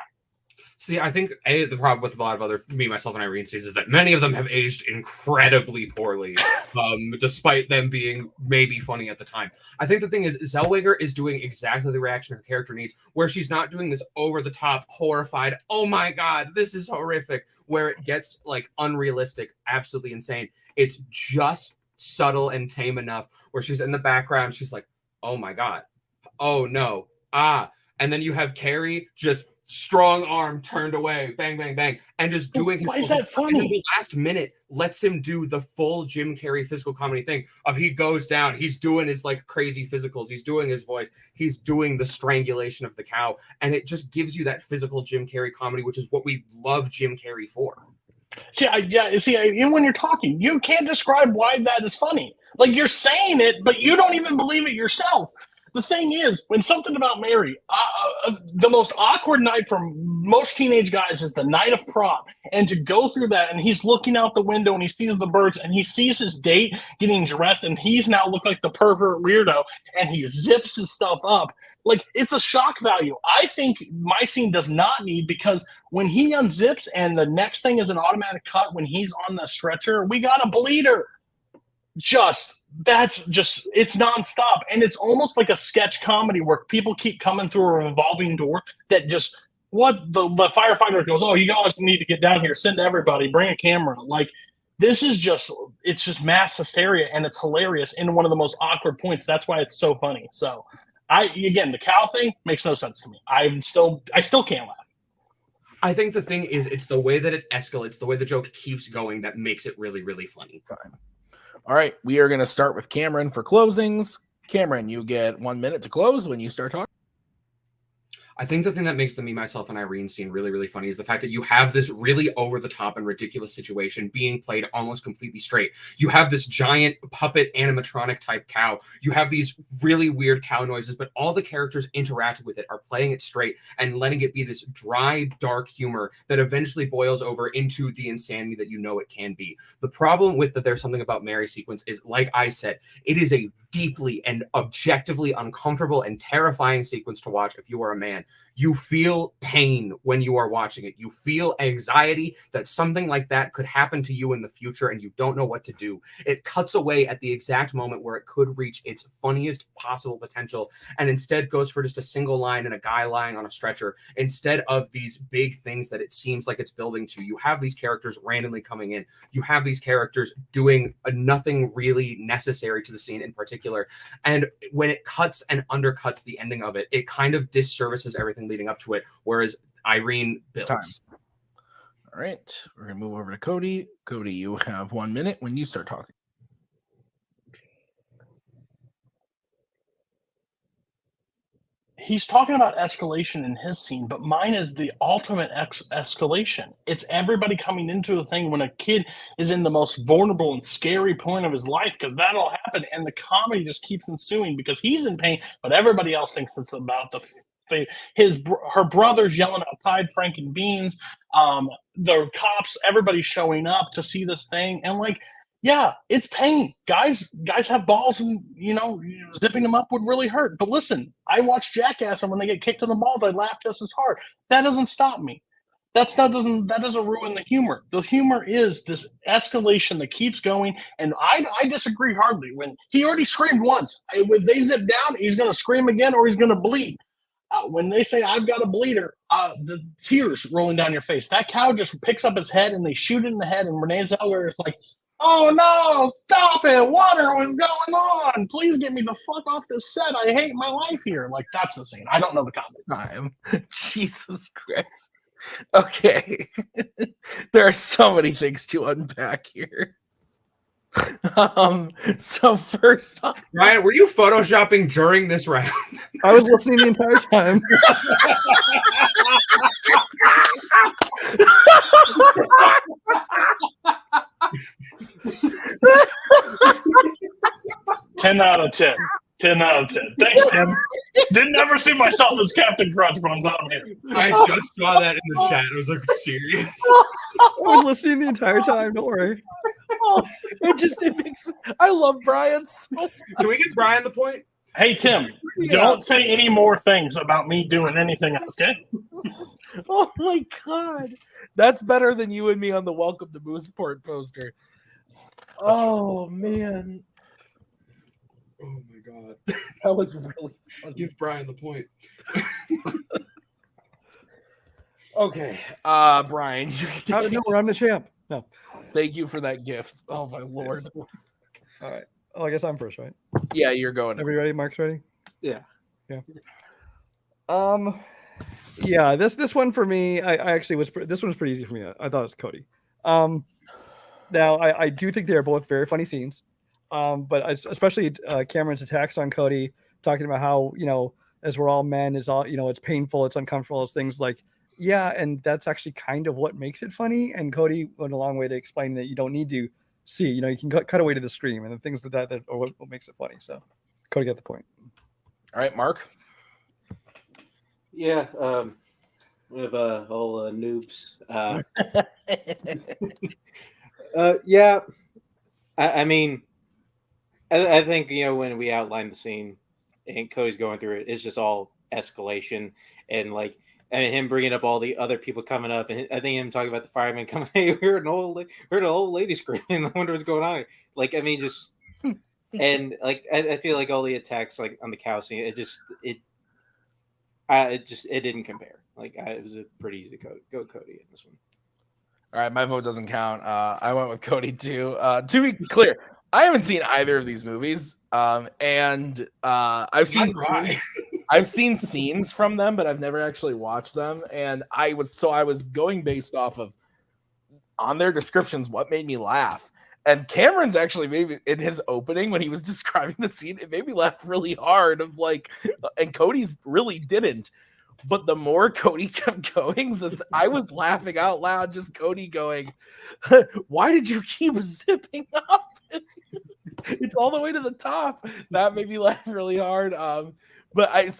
[SPEAKER 5] See, I think the problem with a lot of other Me, Myself, and Irene scenes is that many of them have aged incredibly poorly, despite them being maybe funny at the time. I think the thing is, Zellweger is doing exactly the reaction her character needs, where she's not doing this over-the-top, horrified, "Oh my God, this is horrific," where it gets like unrealistic, absolutely insane. It's just subtle and tame enough where she's in the background, she's like, "Oh my God, oh no, ah," and then you have Carrie just strong arm turned away, bang, bang, bang, and just doing his.
[SPEAKER 6] Why is that funny?
[SPEAKER 5] And then the last minute lets him do the full Jim Carrey physical comedy thing of he goes down, he's doing his like crazy physicals, he's doing his voice, he's doing the strangulation of the cow, and it just gives you that physical Jim Carrey comedy, which is what we love Jim Carrey for.
[SPEAKER 6] Even when you're talking, you can't describe why that is funny. Like, you're saying it, but you don't even believe it yourself. The thing is, when Something About Mary, the most awkward night for most teenage guys is the night of prom. And to go through that, and he's looking out the window and he sees the birds and he sees his date getting dressed and he's now looked like the pervert weirdo and he zips his stuff up. Like, it's a shock value. I think my scene does not need, because when he unzips and the next thing is an automatic cut when he's on the stretcher, we got a bleeder. It's nonstop, and it's almost like a sketch comedy where people keep coming through a revolving door that just the firefighter goes, "Oh, you guys need to get down here, send everybody, bring a camera." Like, this is it's just mass hysteria, and it's hilarious in one of the most awkward points. That's why it's so funny. So the cow thing makes no sense to me. I still can't laugh.
[SPEAKER 5] I think the thing is, it's the way that it escalates, the way the joke keeps going, that makes it really, really funny.
[SPEAKER 2] All right, we are going to start with Cameron for closings. Cameron, you get 1 minute to close when you start talking.
[SPEAKER 5] I think the thing that makes the Me, Myself, and Irene scene really, really funny is the fact that you have this really over-the-top and ridiculous situation being played almost completely straight. You have this giant puppet animatronic-type cow. You have these really weird cow noises, but all the characters interacting with it are playing it straight and letting it be this dry, dark humor that eventually boils over into the insanity that you know it can be. The problem with the There's Something About Mary sequence is, like I said, it is a deeply and objectively uncomfortable and terrifying sequence to watch if you are a man. You feel pain when you are watching it. You feel anxiety that something like that could happen to you in the future and you don't know what to do. It cuts away at the exact moment where it could reach its funniest possible potential and instead goes for just a single line and a guy lying on a stretcher instead of these big things that it seems like it's building to. You have these characters randomly coming in. You have these characters doing nothing really necessary to the scene in particular. And when it cuts and undercuts the ending of it, it kind of disservices everything leading up to it, whereas Irene builds.
[SPEAKER 2] Time. All right, we're gonna move over to Cody. Cody, you have 1 minute when you start talking.
[SPEAKER 6] He's talking about escalation in his scene, but mine is the ultimate escalation. It's everybody coming into a thing when a kid is in the most vulnerable and scary point of his life, because that'll happen, and the comedy just keeps ensuing because he's in pain, but everybody else thinks it's about her brother's yelling outside, Franken Beans, the cops, everybody's showing up to see this thing, and like, yeah, it's pain. Guys have balls, and zipping them up would really hurt. But listen, I watch Jackass, and when they get kicked in the balls, I laugh just as hard. That doesn't stop me. That doesn't ruin the humor. The humor is this escalation that keeps going, and I disagree hardly. When he already screamed once, if they zip down, he's going to scream again, or he's going to bleed. When they say, "I've got a bleeder," the tears rolling down your face. That cow just picks up his head, and they shoot it in the head, and Renee Zellweger is like, "Oh no, stop it. What is going on? Please get me the fuck off this set. I hate my life here." Like, that's the scene. I don't know the comedy.
[SPEAKER 2] Jesus Christ. Okay. There are so many things to unpack here. So first off,
[SPEAKER 5] Ryan, were you photoshopping during this round?
[SPEAKER 3] I was listening the entire time.
[SPEAKER 6] 10 out of 10. 10 out of 10. Thanks, Tim. Didn't ever see myself as Captain Crunch when I'm down here.
[SPEAKER 5] I just saw that in the chat. I was like, serious?
[SPEAKER 3] I was listening the entire time. Don't worry.
[SPEAKER 2] it makes. I love Brian so much.
[SPEAKER 5] Can we get Brian the point?
[SPEAKER 6] Hey, Tim, don't say any more things about me doing anything else, okay?
[SPEAKER 2] Oh my god, that's better than you and me on the Welcome to Mooseport poster. Oh man,
[SPEAKER 5] Oh my god.
[SPEAKER 2] that was really funny.
[SPEAKER 5] Give Brian the point.
[SPEAKER 2] Okay, Brian, you get to
[SPEAKER 3] How did you know I'm the champ? No.
[SPEAKER 2] thank you for that gift. Oh my lord.
[SPEAKER 3] All right. Oh, I guess I'm first, right?
[SPEAKER 2] Yeah, you're going.
[SPEAKER 3] Everybody ready? Mark's ready?
[SPEAKER 4] Yeah.
[SPEAKER 3] Yeah, this one for me, I actually was. This one was pretty easy for me. I thought it was Cody. Now I do think they are both very funny scenes. But especially Cameron's attacks on Cody, talking about how, as we're all men, is all, it's painful, it's uncomfortable, it's things like, yeah, and that's actually kind of what makes it funny. And Cody went a long way to explain that you don't need to see, you can cut away to the scream and the things that are what makes it funny. So Cody got the point.
[SPEAKER 2] All right, Mark.
[SPEAKER 4] Yeah. We have all noobs. Yeah. I mean, I think, when we outlined the scene and Cody's going through it, it's just all escalation and him bringing up all the other people coming up, and I think him talking about the firemen coming. Hey, we heard an old lady screaming. I wonder what's going on. I feel like all the attacks on the cow scene, it didn't compare. It was a pretty easy go Cody in this one.
[SPEAKER 2] All right, my vote doesn't count. I went with Cody too. To be clear, I haven't seen either of these movies, and I've seen scenes from them, but I've never actually watched them. And I was going based off of on their descriptions what made me laugh. And Cameron's actually maybe in his opening when he was describing the scene, it made me laugh really hard. And Cody's really didn't. But the more Cody kept going, I was laughing out loud. Just Cody going, "Why did you keep zipping up? It's all the way to the top." That made me laugh really hard. But I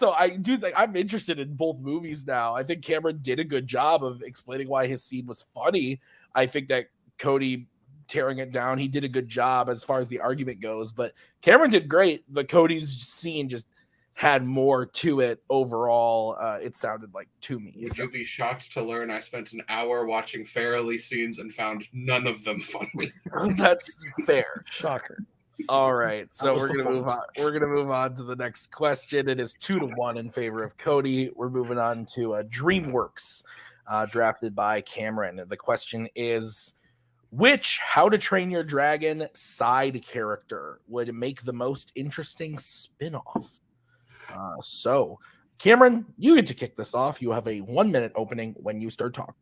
[SPEAKER 2] do think I'm interested in both movies now. I think Cameron did a good job of explaining why his scene was funny. I think that Cody tearing it down, he did a good job as far as the argument goes. But Cameron did great. The Cody's scene just had more to it overall. It sounded like to me.
[SPEAKER 5] Would you be shocked to learn I spent an hour watching Farrelly scenes and found none of them funny?
[SPEAKER 2] That's fair.
[SPEAKER 3] Shocker.
[SPEAKER 2] All right, so we're gonna move on. We're gonna move on to the next question. It is 2-1 in favor of Cody. We're moving on to DreamWorks, drafted by Cameron. The question is, which How to Train Your Dragon side character would make the most interesting spinoff? So, Cameron, you get to kick this off. You have a 1-minute opening when you start talking.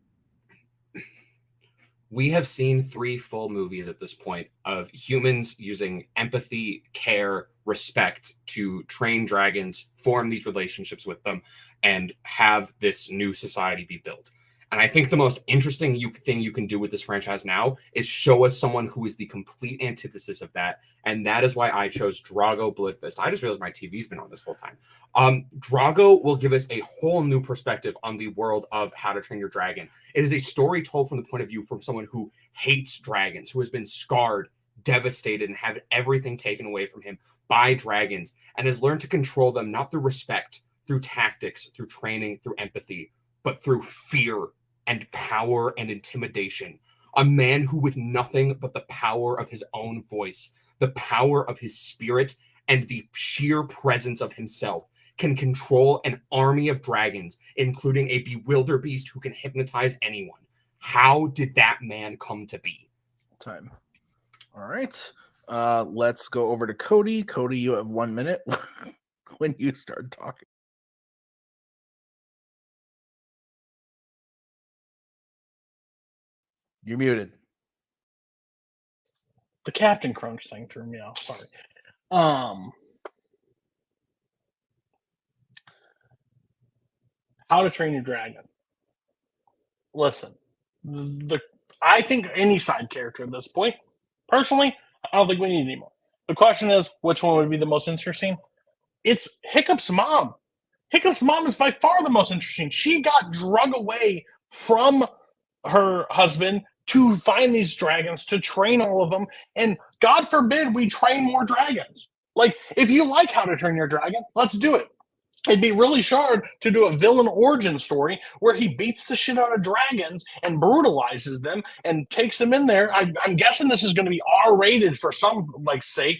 [SPEAKER 5] We have seen 3 full movies at this point of humans using empathy, care, respect to train dragons, form these relationships with them, and have this new society be built. And I think the most interesting thing you can do with this franchise now is show us someone who is the complete antithesis of that. And that is why I chose Drago Bloodfist. I just realized my TV's been on this whole time. Drago will give us a whole new perspective on the world of How to Train Your Dragon. It is a story told from the point of view from someone who hates dragons, who has been scarred, devastated, and had everything taken away from him by dragons, and has learned to control them not through respect, through tactics, through training, through empathy, but through fear and power and intimidation. A man who, with nothing but the power of his own voice, the power of his spirit, and the sheer presence of himself, can control an army of dragons, including a bewildered beast who can hypnotize anyone. How did that man come to be?
[SPEAKER 2] Time. All right. Let's go over to Cody. Cody, you have 1 minute when you start talking. You're muted.
[SPEAKER 6] The Captain Crunch thing threw me off. Sorry. How to Train Your Dragon. Listen, I think any side character at this point, personally, I don't think we need any more. The question is, which one would be the most interesting? It's Hiccup's mom. Hiccup's mom is by far the most interesting. She got drug away from her husband to find these dragons, to train all of them, and God forbid we train more dragons. Like, if you like How to Train Your Dragon, let's do it. It'd be really hard to do a villain origin story where he beats the shit out of dragons and brutalizes them and takes them in there. I'm guessing this is going to be R-rated for some sake.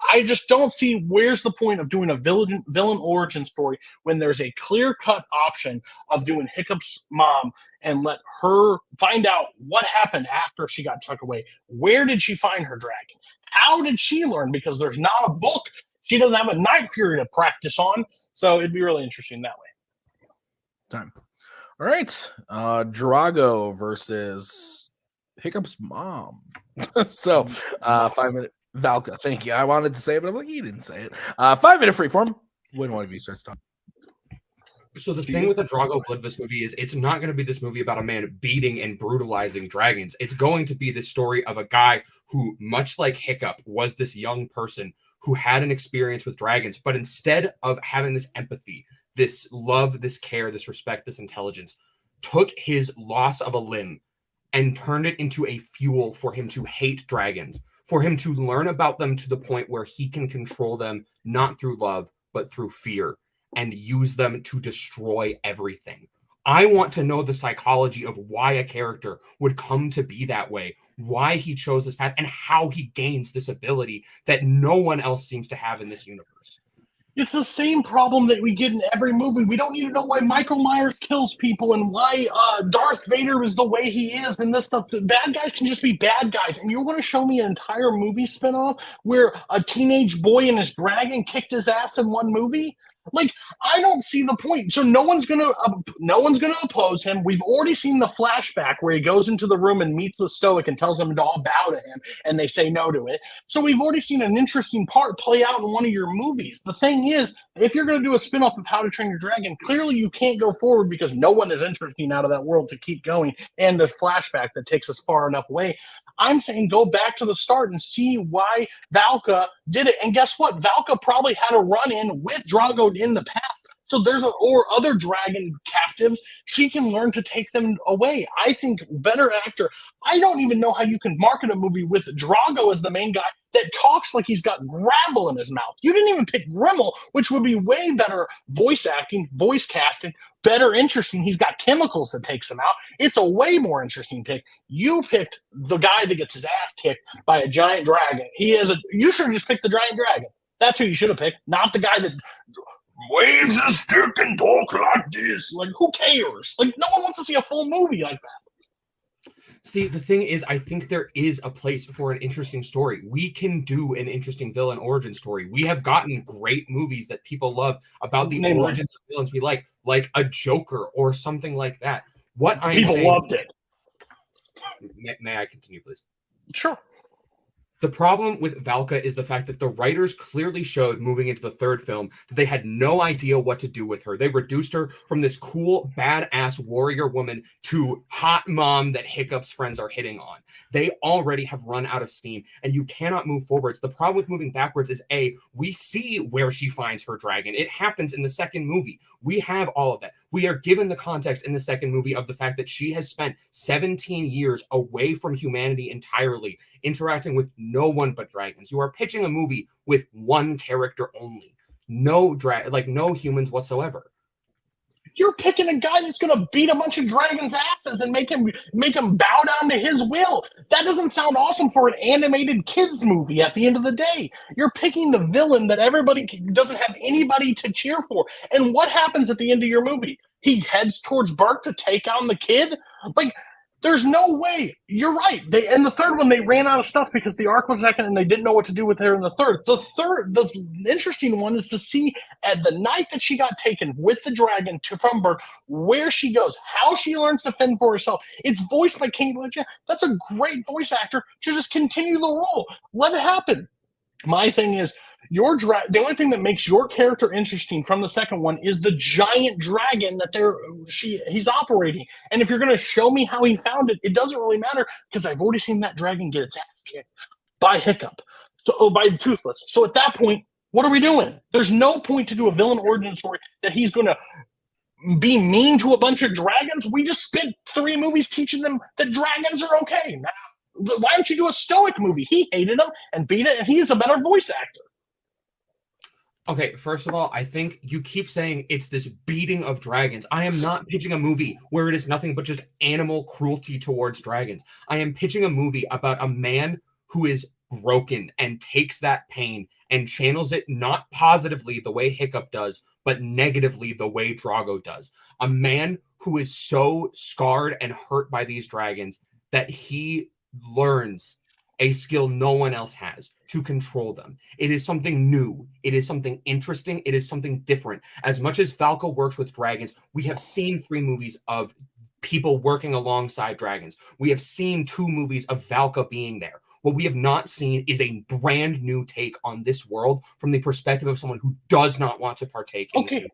[SPEAKER 6] I just don't see where's the point of doing a villain origin story when there's a clear-cut option of doing Hiccup's mom and let her find out what happened after she got took away. Where did she find her dragon? How did she learn? Because there's not a book. She doesn't have a Night Fury to practice on, so it'd be really interesting that way.
[SPEAKER 2] Time. All right. Drago versus Hiccup's mom. So, 5 minute Valka. Thank you. I wanted to say it, but I'm like, you didn't say it. 5 minute freeform. When one of you starts talking.
[SPEAKER 5] So the thing with the Drago Bloodfist movie is it's not going to be this movie about a man beating and brutalizing dragons. It's going to be the story of a guy who, much like Hiccup, was this young person who had an experience with dragons, but instead of having this empathy, this love, this care, this respect, this intelligence, took his loss of a limb and turned it into a fuel for him to hate dragons, for him to learn about them to the point where he can control them, not through love, but through fear, and use them to destroy everything. I want to know the psychology of why a character would come to be that way, why he chose this path, and how he gains this ability that no one else seems to have in this universe.
[SPEAKER 6] It's the same problem that we get in every movie. We don't need to know why Michael Myers kills people and why Darth Vader is the way he is and this stuff. The bad guys can just be bad guys. And you want to show me an entire movie spinoff where a teenage boy and his dragon kicked his ass in one movie? Like, I don't see the point. So no one's gonna oppose him. We've already seen the flashback where he goes into the room and meets the Stoic and tells them to all bow to him, and they say no to it. So we've already seen an interesting part play out in one of your movies. The thing is, if you're going to do a spinoff of How to Train Your Dragon, clearly you can't go forward because no one is interesting out of that world to keep going, and there's flashback that takes us far enough away. I'm saying go back to the start and see why Valka did it. And guess what? Valka probably had a run-in with Drago in the past. So or other dragon captives, she can learn to take them away. I think better actor. I don't even know how you can market a movie with Drago as the main guy that talks like he's got gravel in his mouth. You didn't even pick Grimmel, which would be way better voice acting, voice casting, better interesting. He's got chemicals that takes him out. It's a way more interesting pick. You picked the guy that gets his ass kicked by a giant dragon. You should have just picked the giant dragon. That's who you should have picked, not the guy that waves a stick and talk like this. Like, who cares? Like, no one wants to see a full movie like that.
[SPEAKER 5] See, the thing is, I think there is a place for an interesting story. We can do an interesting villain origin story. We have gotten great movies that people love about the origins of villains we like a Joker or something like that.
[SPEAKER 6] People loved it.
[SPEAKER 5] May I continue, please?
[SPEAKER 6] Sure.
[SPEAKER 5] The problem with Valka is the fact that the writers clearly showed moving into the third film that they had no idea what to do with her. They reduced her from this cool, badass warrior woman to hot mom that Hiccup's friends are hitting on. They already have run out of steam, and you cannot move forwards. The problem with moving backwards is, we see where she finds her dragon. It happens in the second movie. We have all of that. We are given the context in the second movie of the fact that she has spent 17 years away from humanity entirely, interacting with no one but dragons. You are pitching a movie with one character only. No humans whatsoever.
[SPEAKER 6] You're picking a guy that's going to beat a bunch of dragons' asses and make him bow down to his will. That doesn't sound awesome for an animated kids movie at the end of the day. You're picking the villain that everybody doesn't have anybody to cheer for. And what happens at the end of your movie? He heads towards Burke to take on the kid? Like, There's no way. You're right. In the third one, they ran out of stuff because the arc was second and they didn't know what to do with her in the third. The interesting one is to see at the night that she got taken with the dragon from birth, where she goes, how she learns to fend for herself. It's voiced by Kate Blanchett. That's a great voice actor to just continue the role. Let it happen. My thing is, the only thing that makes your character interesting from the second one is the giant dragon that he's operating. And if you're going to show me how he found it, it doesn't really matter because I've already seen that dragon get its ass kicked by Hiccup, by Toothless. So at that point, what are we doing? There's no point to do a villain origin story that he's going to be mean to a bunch of dragons. We just spent 3 movies teaching them that dragons are okay. Now, why don't you do a stoic movie? He hated him and beat it, and he's a better voice actor.
[SPEAKER 5] Okay, first of all, I think you keep saying it's this beating of dragons. I am not pitching a movie where it is nothing but just animal cruelty towards dragons. I am pitching a movie about a man who is broken and takes that pain and channels it not positively the way Hiccup does, but negatively the way Drago does. A man who is so scarred and hurt by these dragons that he learns a skill no one else has to control them. It is something new. It is something interesting. It is something different. As much as Falco works with dragons, we have seen 3 movies of people working alongside dragons. We have seen 2 movies of Valka being there. What we have not seen is a brand new take on this world from the perspective of someone who does not want to partake in this society.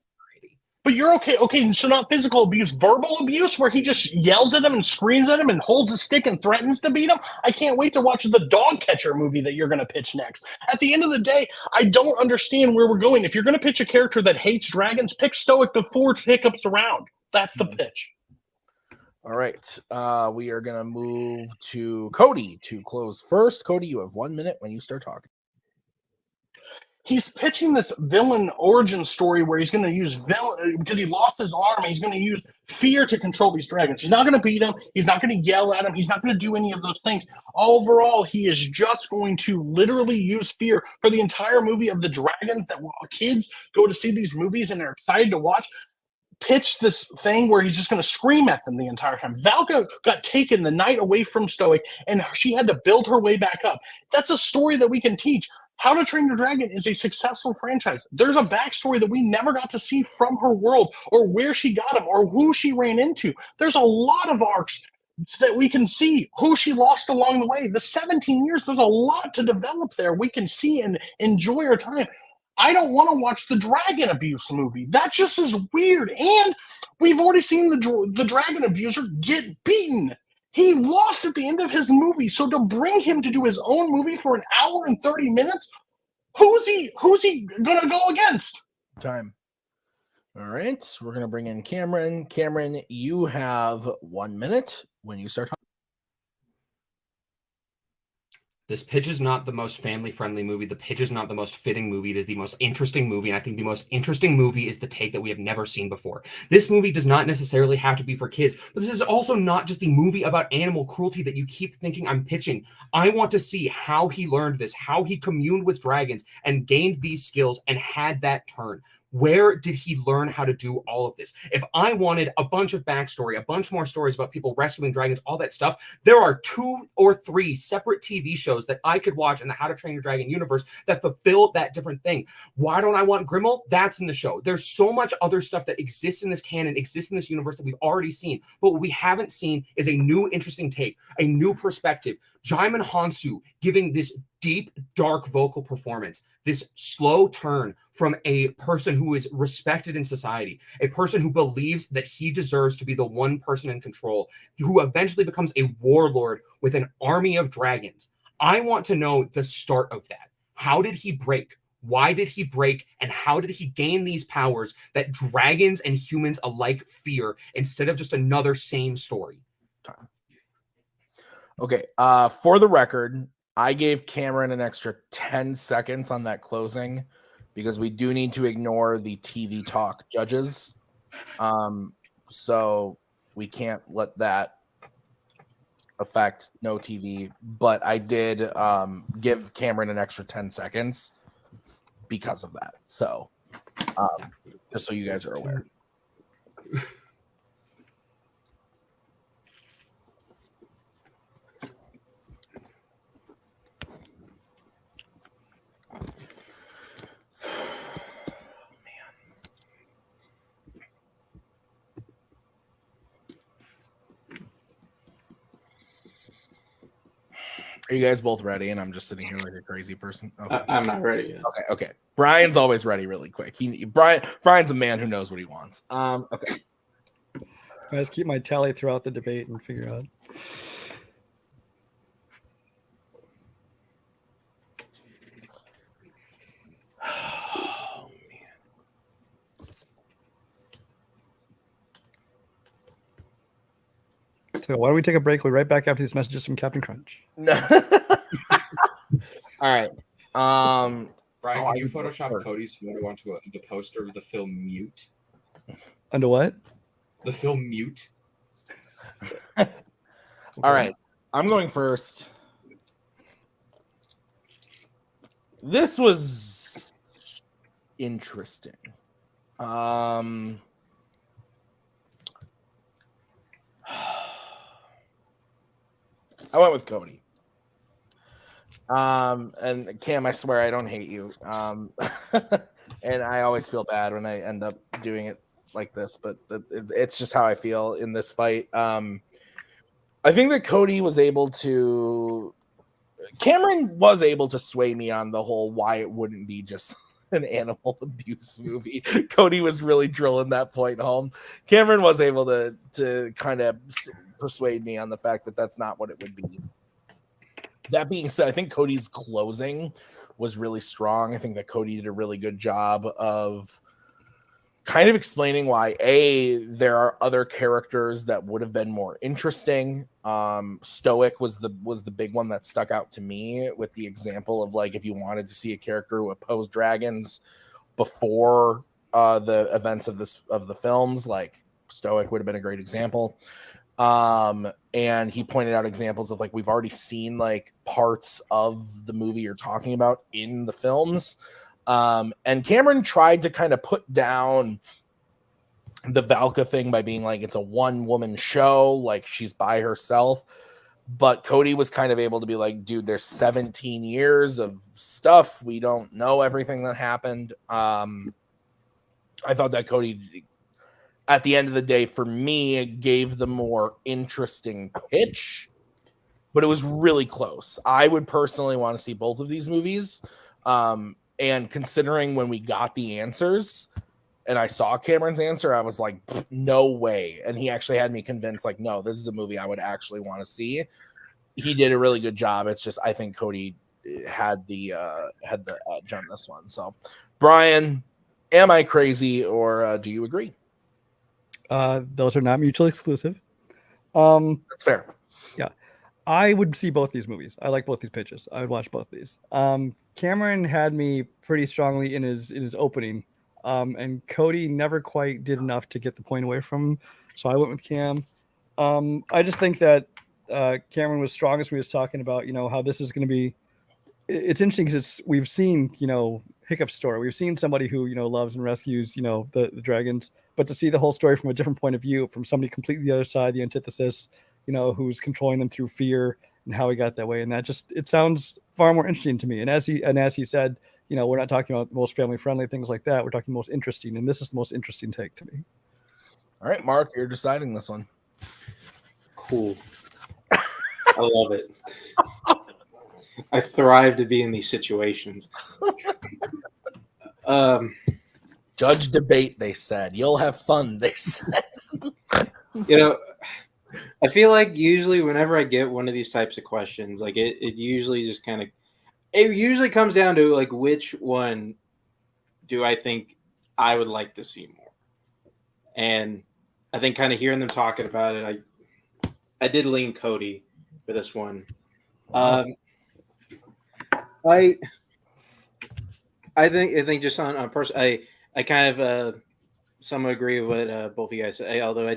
[SPEAKER 6] But you're okay. Okay, so not physical abuse, verbal abuse, where he just yells at him and screams at him and holds a stick and threatens to beat him. I can't wait to watch the Dog Catcher movie that you're going to pitch next. At the end of the day, I don't understand where we're going. If you're going to pitch a character that hates dragons, pick Stoic before Hiccup's around. That's the pitch.
[SPEAKER 2] All right. We are going to move to Cody to close first. Cody, you have 1 minute when you start talking.
[SPEAKER 6] He's pitching this villain origin story where he's going to use villain because he lost his arm. He's going to use fear to control these dragons. He's not going to beat him. He's not going to yell at him. He's not going to do any of those things. Overall, he is just going to literally use fear for the entire movie of the dragons that kids go to see these movies and they're excited to watch. Pitch this thing where he's just going to scream at them the entire time. Valka got taken the night away from Stoic, and she had to build her way back up. That's a story that we can teach. How to Train Your Dragon is a successful franchise. There's a backstory that we never got to see from her world or where she got him or who she ran into. There's a lot of arcs that we can see, who she lost along the way. The 17 years, there's a lot to develop there. We can see and enjoy our time. I don't want to watch the dragon abuse movie. That just is weird. And we've already seen the dragon abuser get beaten. He lost at the end of his movie. So to bring him to do his own movie for an hour and 30 minutes, who's he going to go against?
[SPEAKER 2] Time. All right. We're going to bring in Cameron. Cameron, you have 1 minute when you start talking.
[SPEAKER 5] This pitch is not the most family-friendly movie. The pitch is not the most fitting movie. It is the most interesting movie, and I think the most interesting movie is the take that we have never seen before. This movie does not necessarily have to be for kids, but this is also not just the movie about animal cruelty that you keep thinking I'm pitching. I want to see how he learned this, how he communed with dragons and gained these skills and had that turn. Where did he learn how to do all of this? If I wanted a bunch of backstory, a bunch more stories about people rescuing dragons, all that stuff, there are 2 or 3 separate TV shows that I could watch in the How to Train Your Dragon universe that fulfill that different thing. Why don't I want Grimmel? That's in the show. There's so much other stuff that exists in this canon, exists in this universe that we've already seen. But what we haven't seen is a new interesting take, a new perspective. Jaimin Hansu giving this deep, dark vocal performance, this slow turn from a person who is respected in society, a person who believes that he deserves to be the one person in control, who eventually becomes a warlord with an army of dragons. I want to know the start of that. How did he break? Why did he break? And how did he gain these powers that dragons and humans alike fear instead of just another same story?
[SPEAKER 2] Okay. For the record, I gave Cameron an extra 10 seconds on that closing because we do need to ignore the TV talk judges. So we can't let that affect no TV. But I did give Cameron an extra 10 seconds because of that. So just so you guys are aware. Are you guys both ready? And I'm just sitting here like a crazy person. Okay.
[SPEAKER 4] I'm not ready yet.
[SPEAKER 2] Okay. Brian's always ready really quick. Brian's a man who knows what he wants. Okay.
[SPEAKER 3] I just keep my tally throughout the debate and figure out.
[SPEAKER 2] Oh,
[SPEAKER 3] man. So why don't we take a break? We'll be right back after these messages from Captain Crunch.
[SPEAKER 2] All right.
[SPEAKER 5] Brian, can you
[SPEAKER 2] you
[SPEAKER 5] Photoshop
[SPEAKER 2] first.
[SPEAKER 5] Cody's photo onto the poster of the film Mute?
[SPEAKER 3] Under what?
[SPEAKER 5] The film Mute.
[SPEAKER 2] All right. I'm going first. This was interesting. I went with Cody. And Cam, I swear I don't hate you. And I always feel bad when I end up doing it like this, but it's just how I feel in this fight. I think that Cameron was able to sway me on the whole why it wouldn't be just an animal abuse movie. Cody was really drilling that point home. Cameron was able to kind of persuade me on the fact that that's not what it would be. That being said, I think Cody's closing was really strong. I think that Cody did a really good job of kind of explaining why there are other characters that would have been more interesting. Stoic was the big one that stuck out to me with the example of like if you wanted to see a character who opposed dragons before the events of the films, like Stoic would have been a great example. And he pointed out examples of like we've already seen like parts of the movie you're talking about in the films. And Cameron tried to kind of put down the Valka thing by being like it's a one-woman show, like she's by herself. But Cody was kind of able to be like, dude, there's 17 years of stuff. We don't know everything that happened. I thought that Cody, at the end of the day, for me, gave the more interesting pitch, but it was really close. I would personally want to see both of these movies. And considering when we got the answers and I saw Cameron's answer, I was like, no way. And he actually had me convinced, like, no, this is a movie I would actually want to see. He did a really good job. It's just, I think Cody had the edge on this one. So, Brian, am I crazy or do you agree?
[SPEAKER 3] Those are not mutually exclusive.
[SPEAKER 2] That's fair.
[SPEAKER 3] Yeah. I would see both these movies. I like both these pitches. I would watch both these. Cameron had me pretty strongly in his opening, and Cody never quite did enough to get the point away from him. So I went with Cam. I just think that Cameron was strongest when he was talking about, how this is going to be. It's interesting because we've seen, Hiccup's story. We've seen somebody who, loves and rescues, the dragons, but to see the whole story from a different point of view, from somebody completely the other side, the antithesis, who's controlling them through fear and how he got that way. And that it sounds far more interesting to me. And as he said, we're not talking about most family friendly things like that. We're talking most interesting. And this is the most interesting take to me.
[SPEAKER 2] All right, Mark, you're deciding this one.
[SPEAKER 4] Cool. I love it. I thrive to be in these situations.
[SPEAKER 2] Judge debate, they said. You'll have fun, they said.
[SPEAKER 4] I feel like usually whenever I get one of these types of questions, like it usually just it usually comes down to like which one do I think I would like to see more. And I think kind of hearing them talking about it, I did lean Cody for this one. I think just on person, I kind of somewhat agree with what both of you guys say. Although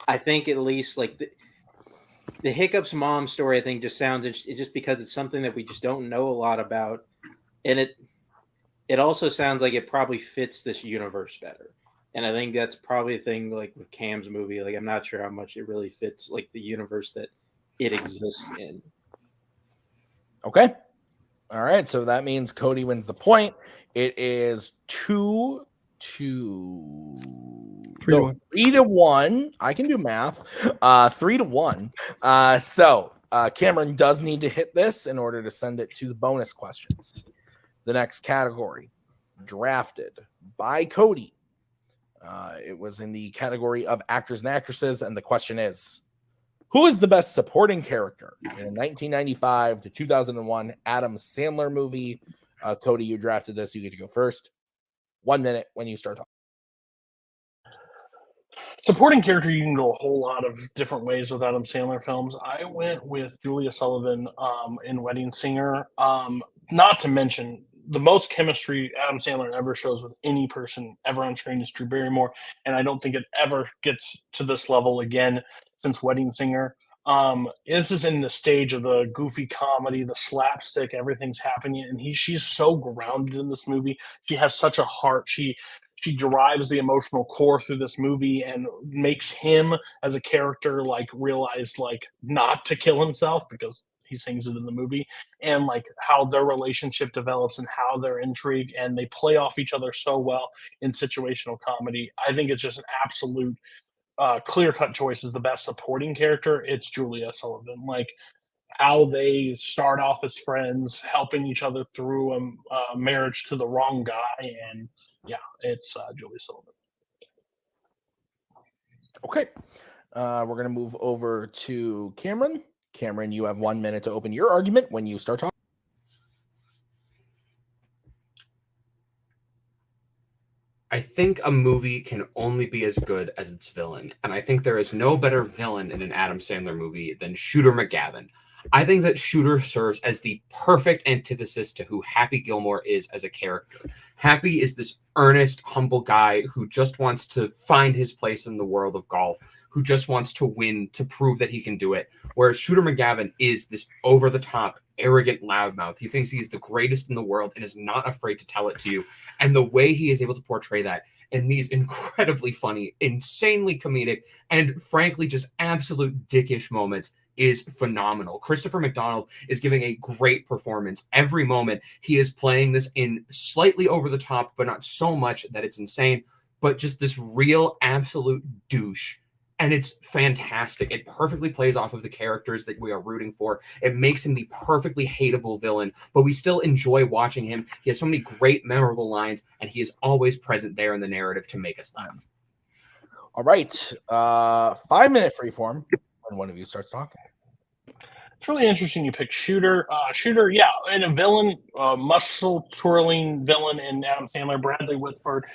[SPEAKER 4] I think at least like the Hiccup's mom story, I think just sounds interesting just because it's something that we just don't know a lot about, and it also sounds like it probably fits this universe better. And I think that's probably a thing like with Cam's movie. Like I'm not sure how much it really fits like the universe that it exists in.
[SPEAKER 2] Okay. All right. So that means Cody wins the point. It is 3-1. I can do math. 3-1. So Cameron does need to hit this in order to send it to the bonus questions. The next category, drafted by Cody. It was in the category of actors and actresses, and the question is, who is the best supporting character in a 1995 to 2001 Adam Sandler movie? Cody, you drafted this. You get to go first. 1 minute when you start talking.
[SPEAKER 6] Supporting character, you can go a whole lot of different ways with Adam Sandler films. I went with Julia Sullivan in Wedding Singer. Not to mention, the most chemistry Adam Sandler ever shows with any person ever on screen is Drew Barrymore, and I don't think it ever gets to this level again since Wedding Singer. This is in the stage of the goofy comedy, the slapstick, everything's happening, and she's so grounded in this movie. She has such a heart. She drives the emotional core through this movie and makes him as a character like realize like not to kill himself because he sings it in the movie, and like how their relationship develops and how their intrigue, and they play off each other so well in situational comedy. I think it's just an absolute clear-cut choice is the best supporting character. It's Julia Sullivan. Like how they start off as friends, helping each other through a marriage to the wrong guy, and yeah, it's Julia Sullivan.
[SPEAKER 2] Okay. We're going to move over to Cameron. Cameron, you have 1 minute to open your argument when you start talking.
[SPEAKER 5] I think a movie can only be as good as its villain. And I think there is no better villain in an Adam Sandler movie than Shooter McGavin. I think that Shooter serves as the perfect antithesis to who Happy Gilmore is as a character. Happy is this earnest, humble guy who just wants to find his place in the world of golf, who just wants to win to prove that he can do it. Whereas Shooter McGavin is this over-the-top, arrogant loudmouth. He thinks he's the greatest in the world and is not afraid to tell it to you. And the way he is able to portray that in these incredibly funny, insanely comedic, and frankly just absolute dickish moments is phenomenal. Christopher McDonald is giving a great performance. Every moment he is playing this in slightly over the top, but not so much that it's insane, but just this real absolute douche. And it's fantastic. It perfectly plays off of the characters that we are rooting for. It makes him the perfectly hateable villain, but we still enjoy watching him. He has so many great, memorable lines, and he is always present there in the narrative to make us laugh.
[SPEAKER 2] All right. 5 minute freeform when one of you starts talking.
[SPEAKER 6] It's really interesting you picked Shooter. Shooter, yeah, and a villain, muscle-twirling villain in Adam Sandler. Bradley Whitford,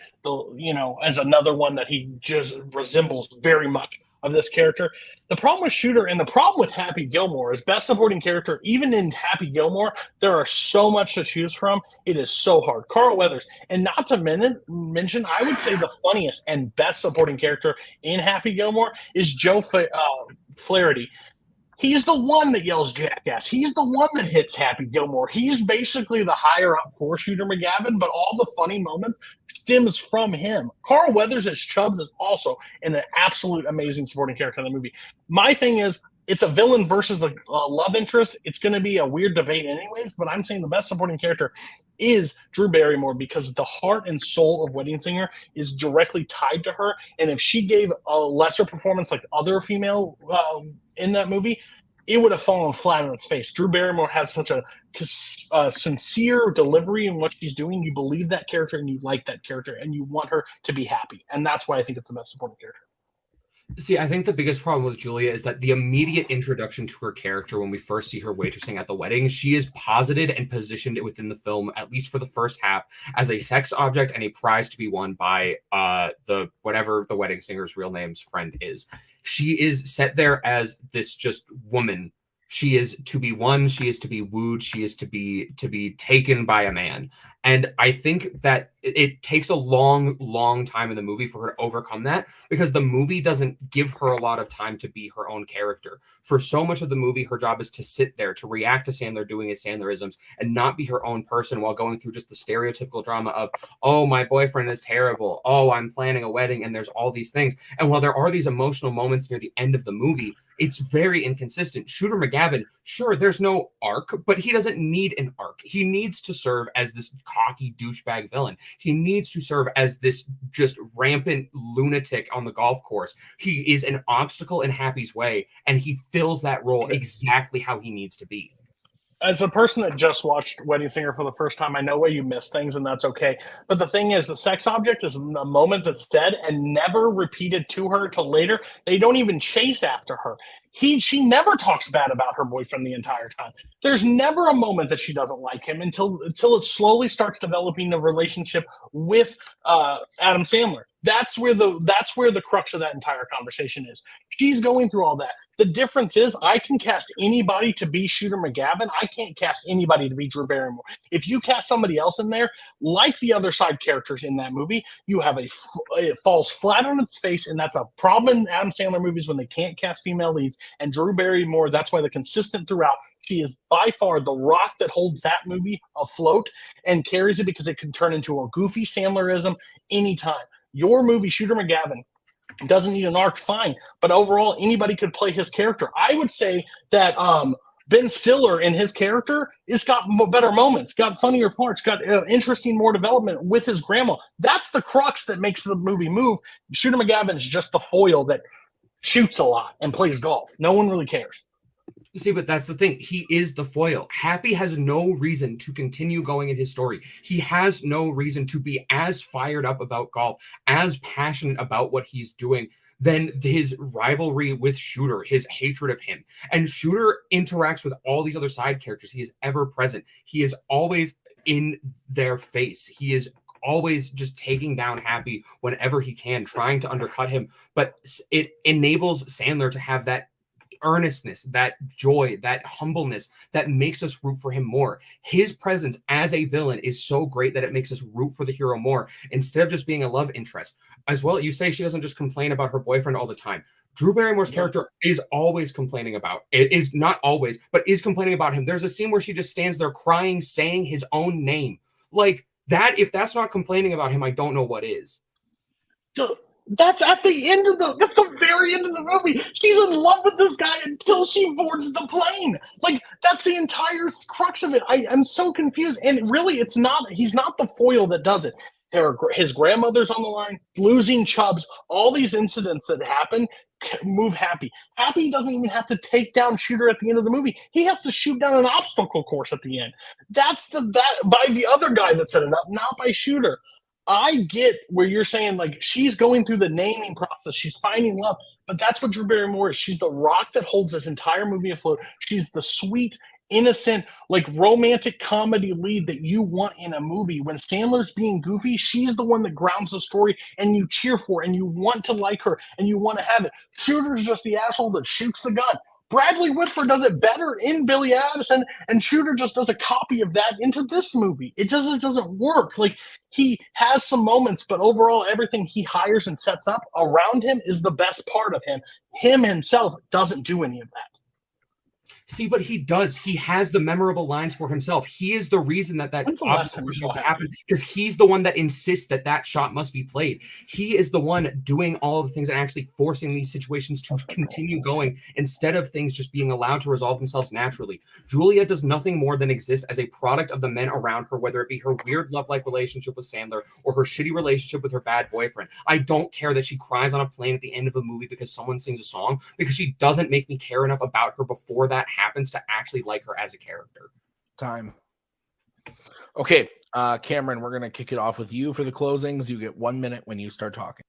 [SPEAKER 6] as another one that he just resembles very much of this character. The problem with Shooter and the problem with Happy Gilmore is best supporting character. Even in Happy Gilmore, there are so much to choose from. It is so hard. Carl Weathers, and not to mention, I would say the funniest and best supporting character in Happy Gilmore is Joe Flaherty. He's the one that yells jackass. He's the one that hits Happy Gilmore. He's basically the higher up for Shooter McGavin, but all the funny moments stems from him. Carl Weathers as Chubbs is also an absolute amazing supporting character in the movie. My thing is, it's a villain versus a love interest. It's going to be a weird debate anyways, but I'm saying the best supporting character is Drew Barrymore because the heart and soul of Wedding Singer is directly tied to her. And if she gave a lesser performance like other female in that movie, it would have fallen flat on its face. Drew Barrymore has such a sincere delivery in what she's doing. You believe that character and you like that character and you want her to be happy. And that's why I think it's the best supporting character.
[SPEAKER 5] See, I think the biggest problem with Julia is that the immediate introduction to her character when we first see her waitressing at the wedding, she is posited and positioned within the film, at least for the first half, as a sex object and a prize to be won by whatever the wedding singer's real name's friend is. She is set there as this just woman. She is to be won. She is to be wooed. She is to be taken by a man. And I think that it takes a long, long time in the movie for her to overcome that because the movie doesn't give her a lot of time to be her own character. For so much of the movie, her job is to sit there, to react to Sandler doing his Sandlerisms and not be her own person while going through just the stereotypical drama of, oh, my boyfriend is terrible. Oh, I'm planning a wedding and there's all these things. And while there are these emotional moments near the end of the movie, it's very inconsistent. Shooter McGavin, sure, there's no arc, but he doesn't need an arc. He needs to serve as this cocky douchebag villain. He needs to serve as this just rampant lunatic on the golf course. He is an obstacle in Happy's way, and he fills that role exactly how he needs to be.
[SPEAKER 6] As a person that just watched Wedding Singer for the first time, I know where you miss things, and that's okay. But the thing is, the sex object is a moment that's said and never repeated to her till later. They don't even chase after her. She never talks bad about her boyfriend the entire time. There's never a moment that she doesn't like him until it slowly starts developing a relationship with Adam Sandler. That's where the crux of that entire conversation is. She's going through all that. The difference is I can cast anybody to be Shooter McGavin. I can't cast anybody to be Drew Barrymore. If you cast somebody else in there, like the other side characters in that movie, you have it falls flat on its face, and that's a problem in Adam Sandler movies when they can't cast female leads. And Drew Barrymore, that's why they're consistent throughout. She is by far the rock that holds that movie afloat and carries it because it can turn into a goofy Sandlerism anytime. Your movie, Shooter McGavin, doesn't need an arc, fine. But overall, anybody could play his character. I would say that Ben Stiller in his character has got better moments, got funnier parts, got interesting more development with his grandma. That's the crux that makes the movie move. Shooter McGavin is just the foil that shoots a lot and plays golf. No one really cares.
[SPEAKER 5] You see, but that's the thing. He is the foil. Happy has no reason to continue going in his story. He has no reason to be as fired up about golf, as passionate about what he's doing than his rivalry with Shooter, his hatred of him. And Shooter interacts with all these other side characters. He is ever present. He is always in their face. He is always just taking down Happy whenever he can, trying to undercut him. But it enables Sandler to have that earnestness, that joy, that humbleness that makes us root for him more. His presence as a villain is so great that it makes us root for the hero more instead of just being a love interest. As well, you say she doesn't just complain about her boyfriend all the time. Drew Barrymore's character is always complaining about it. Is not always, but is complaining about him. There's a scene where she just stands there crying, saying his own name. Like that, if that's not complaining about him, I don't know what is.
[SPEAKER 6] That's at the end of that's the very end of the movie. She's in love with this guy until she boards the plane. Like, that's the entire crux of it. I'm so confused. And really, he's not the foil that does it. His grandmother's on the line, losing Chubbs, all these incidents that happen move Happy. Happy doesn't even have to take down Shooter at the end of the movie. He has to shoot down an obstacle course at the end. That's by the other guy that set it up, not by Shooter. I get where you're saying, like, she's going through the naming process. She's finding love. But that's what Drew Barrymore is. She's the rock that holds this entire movie afloat. She's the sweet, innocent, like, romantic comedy lead that you want in a movie. When Sandler's being goofy, she's the one that grounds the story, and you cheer for, and you want to like her, and you want to have it. Shooter's just the asshole that shoots the gun. Bradley Whitford does it better in Billy Madison, and Shooter just does a copy of that into this movie. It doesn't work. Like, he has some moments, but overall, everything he hires and sets up around him is the best part of him. Him himself doesn't do any of that.
[SPEAKER 5] See, but he does. He has the memorable lines for himself. He is the reason that obstacle happens, because he's the one that insists that shot must be played. He is the one doing all of the things and actually forcing these situations to continue going instead of things just being allowed to resolve themselves naturally. Julia does nothing more than exist as a product of the men around her, whether it be her weird love-like relationship with Sandler or her shitty relationship with her bad boyfriend. I don't care that she cries on a plane at the end of a movie because someone sings a song, because she doesn't make me care enough about her before that happens to actually like her as a character.
[SPEAKER 2] Time. Okay, Cameron, we're going to kick it off with you for the closings. You get 1 minute when you start talking.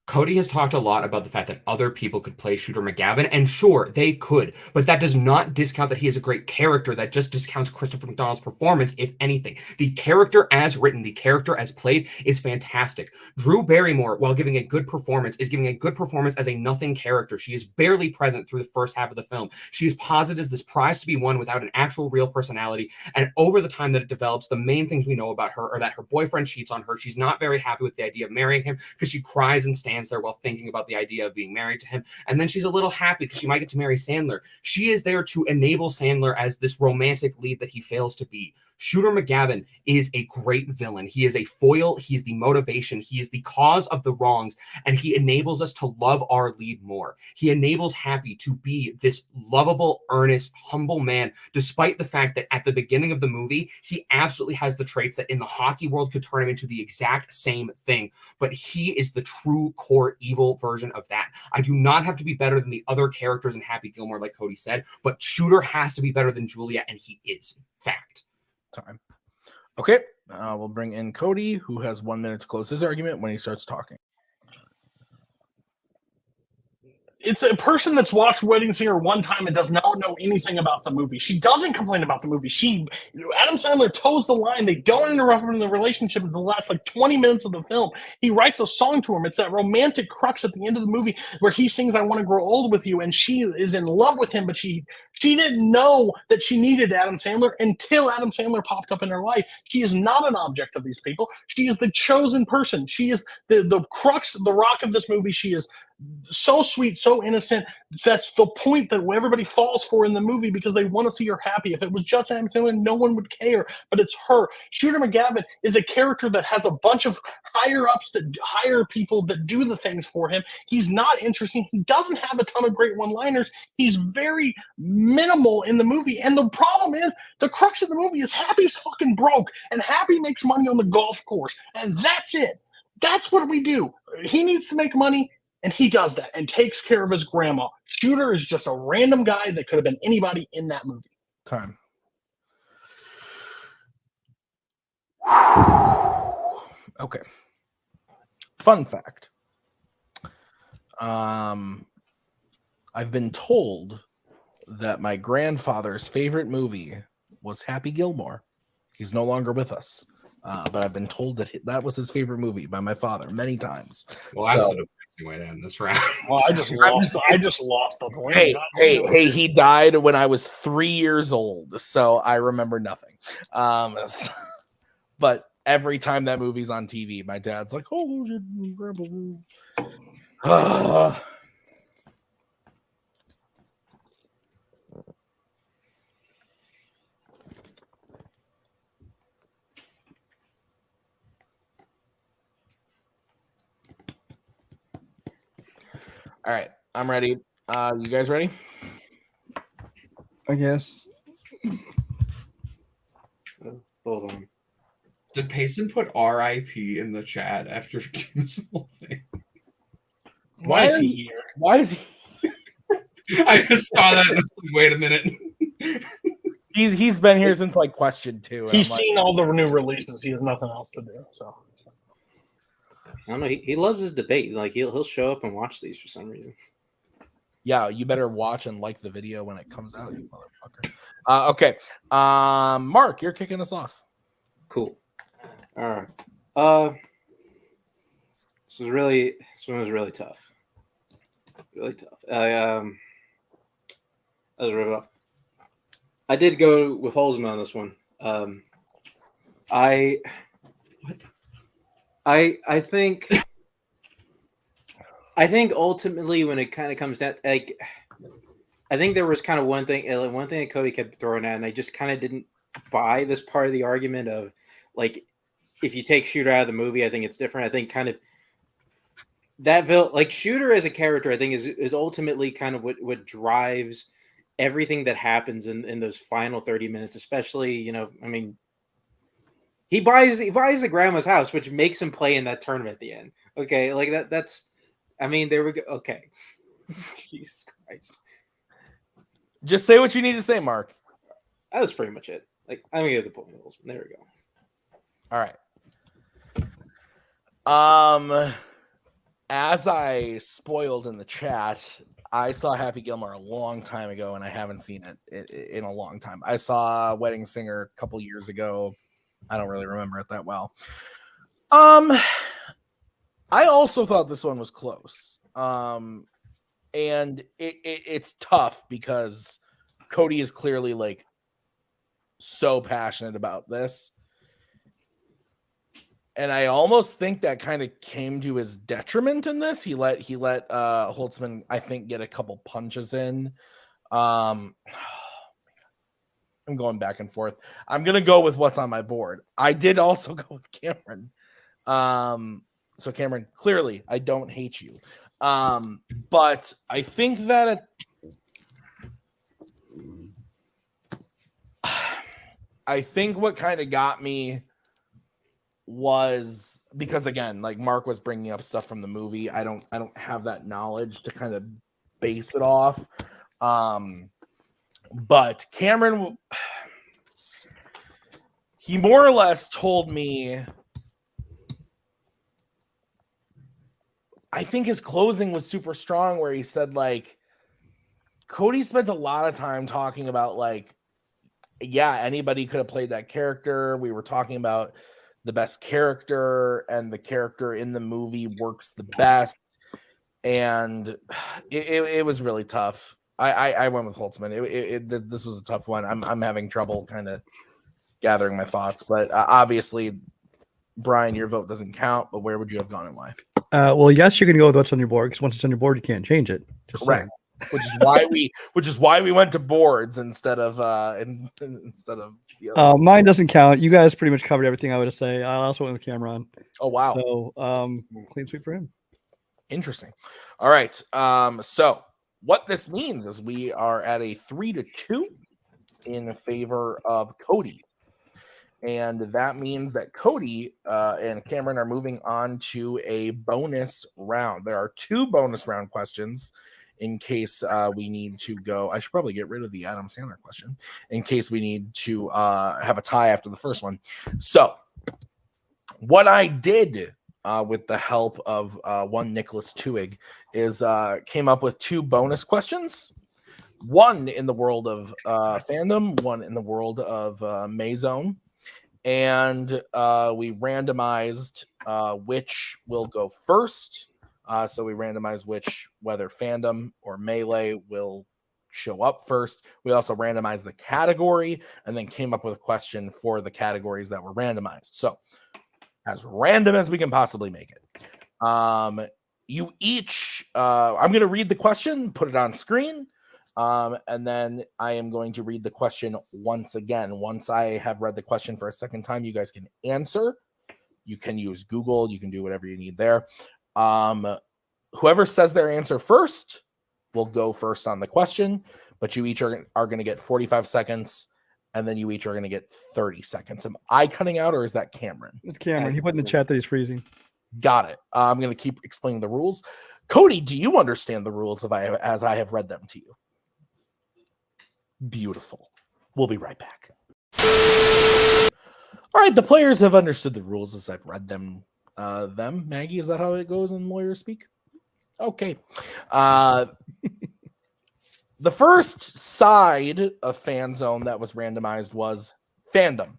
[SPEAKER 5] Cody has talked a lot about the fact that other people could play Shooter McGavin, and sure, they could, but that does not discount that he is a great character. That just discounts Christopher McDonald's performance, if anything. The character as written, the character as played is fantastic. Drew Barrymore, while giving a good performance, is giving a good performance as a nothing character. She is barely present through the first half of the film. She is posited as this prize to be won without an actual real personality, and over the time that it develops, the main things we know about her are that her boyfriend cheats on her. She's not very happy with the idea of marrying him because she cries and stands there while thinking about the idea of being married to him. And then she's a little happy because she might get to marry Sandler. She is there to enable Sandler as this romantic lead that he fails to be. Shooter McGavin is a great villain. He is a foil. He's the motivation. He is the cause of the wrongs, and he enables us to love our lead more. He enables Happy to be this lovable, earnest, humble man, despite the fact that at the beginning of the movie, he absolutely has the traits that in the hockey world could turn him into the exact same thing. But he is the true core evil version of that. I do not have to be better than the other characters in Happy Gilmore, like Cody said, but Shooter has to be better than Julia, and he is. Fact.
[SPEAKER 2] Time. Okay, we'll bring in Cody, who has 1 minute to close his argument when he starts talking.
[SPEAKER 6] It's a person that's watched Wedding Singer one time and does not know anything about the movie. She doesn't complain about the movie. Adam Sandler toes the line. They don't interrupt him in the relationship in the last 20 minutes of the film. He writes a song to him. It's that romantic crux at the end of the movie where he sings, "I want to grow old with you," and she is in love with him, but she didn't know that she needed Adam Sandler until Adam Sandler popped up in her life. She is not an object of these people. She is the chosen person. She is the crux, the rock of this movie. She is so sweet, so innocent. That's the point that everybody falls for in the movie because they want to see her happy. If it was just Adam Sandler, no one would care, but it's her. Shooter McGavin is a character that has a bunch of higher-ups that hire people that do the things for him. He's not interesting. He doesn't have a ton of great one-liners. He's very minimal in the movie, and the problem is the crux of the movie is Happy's fucking broke, and Happy makes money on the golf course, and that's it. That's what we do. He needs to make money, and he does that and takes care of his grandma. Shooter is just a random guy that could have been anybody in that movie.
[SPEAKER 2] Time. Okay. Fun fact. I've been told that my grandfather's favorite movie was Happy Gilmore. He's no longer with us. But I've been told that that was his favorite movie by my father many times.
[SPEAKER 5] Well, I should have way to end this round.
[SPEAKER 6] Well, I just lost the point.
[SPEAKER 2] Hey, he died when I was 3 years old, so I remember nothing. But every time that movie's on TV, my dad's like, "Oh, grandpa." All right, I'm ready. You guys ready?
[SPEAKER 3] I guess.
[SPEAKER 4] Hold on.
[SPEAKER 5] Did Payson put RIP in the chat after Tim's whole thing?
[SPEAKER 6] Why is he here?
[SPEAKER 2] Why is he?
[SPEAKER 5] I just saw that and I was like, wait a minute.
[SPEAKER 2] He's been here since question 2.
[SPEAKER 6] He's seen all the new releases. He has nothing else to do. So
[SPEAKER 4] I don't know. He loves his debate. He'll show up and watch these for some reason.
[SPEAKER 2] Yeah, you better watch and like the video when it comes out, you motherfucker. Okay. Mark, you're kicking us off.
[SPEAKER 4] Cool. All right. This one was really tough. Really tough. That was really rough. I did go with Holzmann on this one. I think ultimately when it kind of comes down, I think there was kind of one thing that Cody kept throwing at, and I just kind of didn't buy this part of the argument of if you take Shooter out of the movie, I think it's different. I think kind of that Shooter as a character, I think is ultimately kind of what drives everything that happens in those final 30 minutes, especially, he buys the grandma's house, which makes him play in that tournament at the end. Okay, that's there we go. Okay. Jesus Christ.
[SPEAKER 2] Just say what you need to say, Mark.
[SPEAKER 4] That was pretty much it. I'm gonna give the point. There we go.
[SPEAKER 2] All right. As I spoiled in the chat, I saw Happy Gilmore a long time ago, and I haven't seen it in a long time. I saw Wedding Singer a couple years ago. I don't really remember it that well. I also thought this one was close. And it's tough because Cody is clearly so passionate about this. And I almost think that kind of came to his detriment in this. He let Holzmann, I think, get a couple punches in. I'm going back and forth. I'm gonna go with what's on my board. I did also go with Cameron. So Cameron, clearly I don't hate you. But I think that I think what kind of got me was because, again, like Mark was bringing up stuff from the movie. I don't have that knowledge to kind of base it off. But Cameron, he more or less told me, I think his closing was super strong, where he said, like, Cody spent a lot of time talking about, like, yeah, anybody could have played that character. We were talking about the best character, and the character in the movie works the best. And it was really tough. I went with Holzmann. This was a tough one. I'm having trouble kind of gathering my thoughts, but obviously, Brian, your vote doesn't count. But where would you have gone and why?
[SPEAKER 3] Well, yes, you're going to go with what's on your board, because once it's on your board, you can't change it. Just
[SPEAKER 2] Correct. Which is why we went to boards instead of the other.
[SPEAKER 3] Mine doesn't count. You guys pretty much covered everything I would say. I also went with Cameron.
[SPEAKER 2] Oh wow!
[SPEAKER 3] So clean sweep for him.
[SPEAKER 2] Interesting. All right. So what this means is we are at a 3-2 in favor of Cody. And that means that Cody and Cameron are moving on to a bonus round. There are 2 bonus round questions in case we need to go. I should probably get rid of the Adam Sandler question in case we need to have a tie after the first one. So what I did with the help of one Nicholas Tuig is came up with 2 bonus questions. One in the world of fandom, one in the world of Mayzone. And we randomized which will go first. So we randomized whether fandom or melee will show up first. We also randomized the category and then came up with a question for the categories that were randomized. So as random as we can possibly make it. You each, I'm going to read the question, put it on screen. And then I am going to read the question once again. Once I have read the question for a second time, you guys can answer. You can use Google. You can do whatever you need there. Whoever says their answer first will go first on the question, but you each are going to get 45 seconds, and then you each are going to get 30 seconds. Am I cutting out, or is that Cameron?
[SPEAKER 3] It's Cameron. He put in the chat that he's freezing.
[SPEAKER 2] Got it. I'm going to keep explaining the rules. Cody, do you understand the rules as I have read them to you? Beautiful. We'll be right back. All right, the players have understood the rules as I've read them. Maggie, is that how it goes in lawyer speak? Okay. The first side of Fanzone that was randomized was fandom.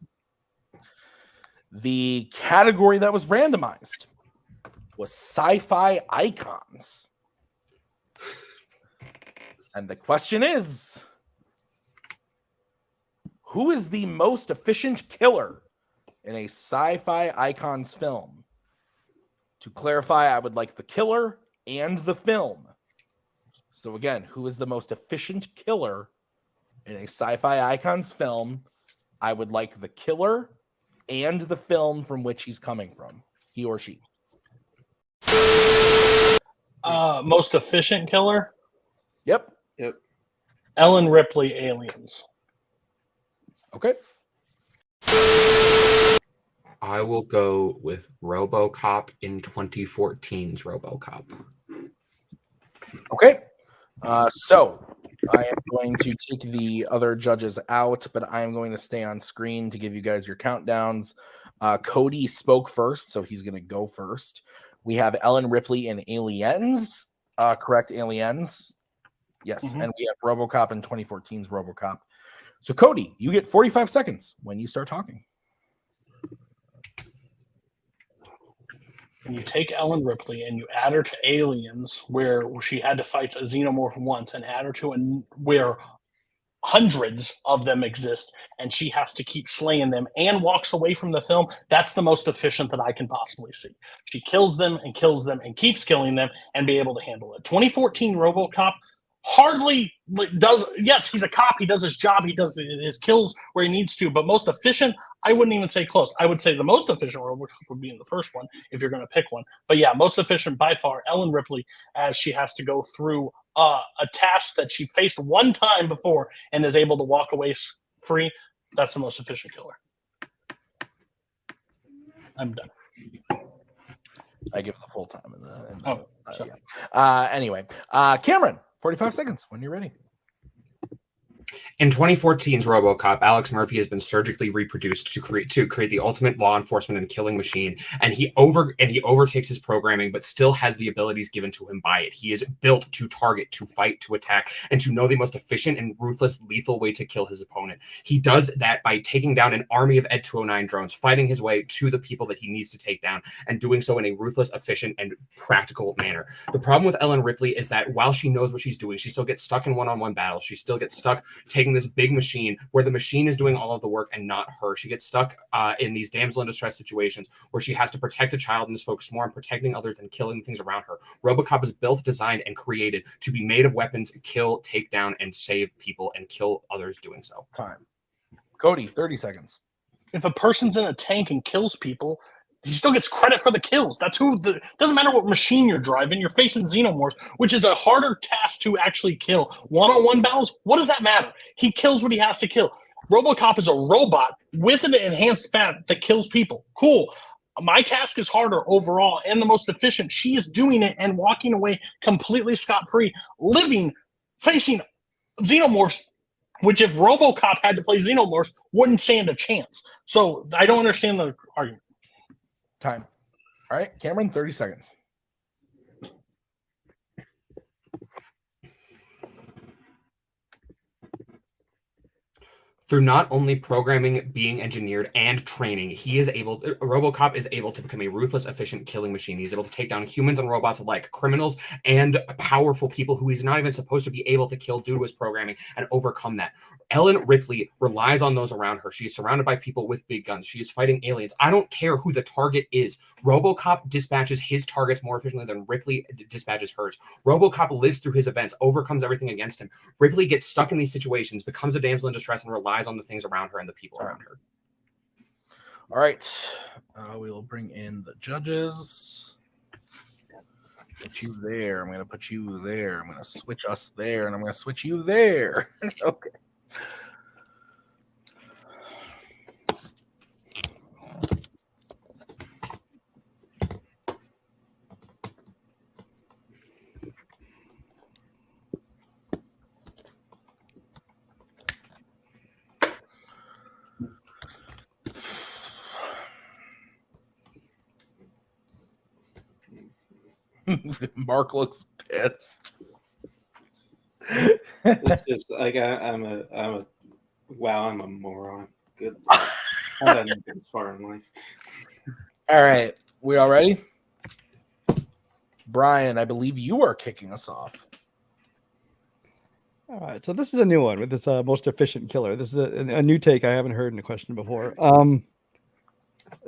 [SPEAKER 2] The category that was randomized was sci-fi icons. And the question is, who is the most efficient killer in a sci-fi icons film? To clarify, I would like the killer and the film. So again, who is the most efficient killer in a sci-fi icons film? I would like the killer and the film from which he's coming from, he or she.
[SPEAKER 6] Most efficient killer?
[SPEAKER 2] Yep.
[SPEAKER 6] Ellen Ripley, Aliens.
[SPEAKER 2] Okay.
[SPEAKER 5] I will go with RoboCop in 2014's RoboCop.
[SPEAKER 2] Okay. So I am going to take the other judges out, but I am going to stay on screen to give you guys your countdowns. Cody spoke first, so he's going to go first. We have Ellen Ripley in Aliens. Correct, Aliens. Yes, and we have RoboCop in 2014's RoboCop. So, Cody, you get 45 seconds when you start talking.
[SPEAKER 6] When you take Ellen Ripley and you add her to Aliens, where she had to fight a xenomorph once, and add her to where hundreds of them exist, and she has to keep slaying them and walks away from the film, that's the most efficient that I can possibly see. She kills them and keeps killing them and be able to handle it. 2014 RoboCop, hardly does. Yes, he's a cop. He does his job. He does his kills where he needs to. But most efficient, I wouldn't even say close. I would say the most efficient RoboCop would be in the first one if you're going to pick one. But yeah, most efficient by far, Ellen Ripley, as she has to go through a task that she faced one time before and is able to walk away free. That's the most efficient killer. I'm done.
[SPEAKER 2] I give the full time.
[SPEAKER 6] Sorry.
[SPEAKER 2] Anyway, Cameron, 45 seconds when you're ready.
[SPEAKER 5] In 2014's RoboCop, Alex Murphy has been surgically reproduced to create the ultimate law enforcement and killing machine, and he overtakes his programming, but still has the abilities given to him by it. He is built to target, to fight, to attack, and to know the most efficient and ruthless, lethal way to kill his opponent. He does that by taking down an army of Ed 209 drones, fighting his way to the people that he needs to take down, and doing so in a ruthless, efficient, and practical manner. The problem with Ellen Ripley is that while she knows what she's doing, she still gets stuck in one-on-one battles. She still gets stuck taking this big machine where the machine is doing all of the work and not her. She gets stuck in these damsel in distress situations where she has to protect a child and is focused more on protecting others than killing things around her. RoboCop is built, designed, and created to be made of weapons, kill, take down, and save people and kill others doing so.
[SPEAKER 2] Time. Cody, 30 seconds.
[SPEAKER 6] If a person's in a tank and kills people, he still gets credit for the kills. That's who. Doesn't matter what machine you're driving. You're facing xenomorphs, which is a harder task to actually kill. One-on-one battles. What does that matter? He kills what he has to kill. RoboCop is a robot with an enhanced fat that kills people. Cool. My task is harder overall and the most efficient. She is doing it and walking away completely scot-free, facing xenomorphs, which if RoboCop had to play xenomorphs, wouldn't stand a chance. So I don't understand the argument.
[SPEAKER 2] Time. All right, Cameron, 30 seconds.
[SPEAKER 5] Through not only programming, being engineered, and training, RoboCop is able to become a ruthless, efficient killing machine. He's able to take down humans and robots alike, criminals and powerful people who he's not even supposed to be able to kill due to his programming, and overcome that. Ellen Ripley relies on those around her. She's surrounded by people with big guns. She is fighting aliens. I don't care who the target is. RoboCop dispatches his targets more efficiently than Ripley dispatches hers. RoboCop lives through his events, overcomes everything against him. Ripley gets stuck in these situations, becomes a damsel in distress, and relies on the things around her and the people around her.
[SPEAKER 2] All right. We will bring in the judges. Put you there. I'm going to put you there. I'm going to switch us there, and I'm going to switch you there. Okay. Mark looks pissed.
[SPEAKER 4] It's just like I'm a moron. Good. I didn't get this far in life.
[SPEAKER 2] All right, we all ready? Brian, I believe you are kicking us off.
[SPEAKER 3] All right, so this is a new one with this most efficient killer. This is a new take I haven't heard in a question before.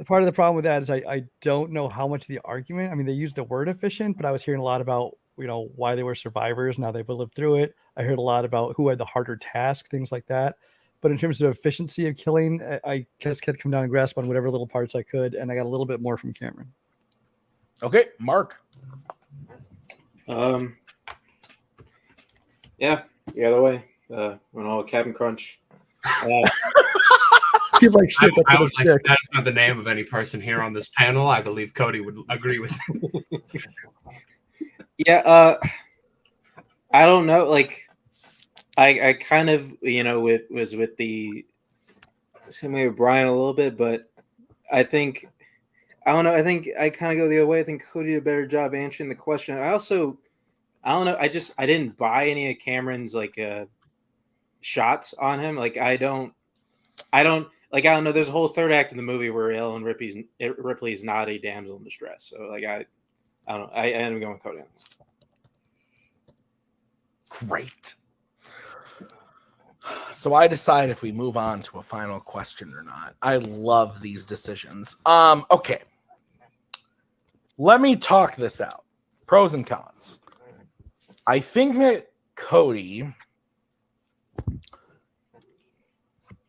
[SPEAKER 3] Part of the problem with that is I don't know how much of the argument. I mean, they use the word efficient, but I was hearing a lot about why they were survivors. Now they've lived through it. I heard a lot about who had the harder task, things like that. But in terms of efficiency of killing, I just had to come down and grasp on whatever little parts I could, and I got a little bit more from Cameron.
[SPEAKER 2] Okay, Mark.
[SPEAKER 4] Yeah, the other way. When all Captain Crunch.
[SPEAKER 3] He's like, shit,
[SPEAKER 5] that's not the name of any person here on this panel. I believe Cody would agree with me.
[SPEAKER 4] Yeah, I don't know. Like, I kind of, was with the same way with Brian a little bit, but I think, I don't know. I think I kind of go the other way. I think Cody did a better job answering the question. I don't know. I didn't buy any of Cameron's shots on him. Like, I don't know. There's a whole third act in the movie where Ellen Ripley is not a damsel in distress. So I don't know. I ended up going with Cody.
[SPEAKER 2] Great. So I decide if we move on to a final question or not. I love these decisions. Okay. Let me talk this out. Pros and cons. I think that Cody,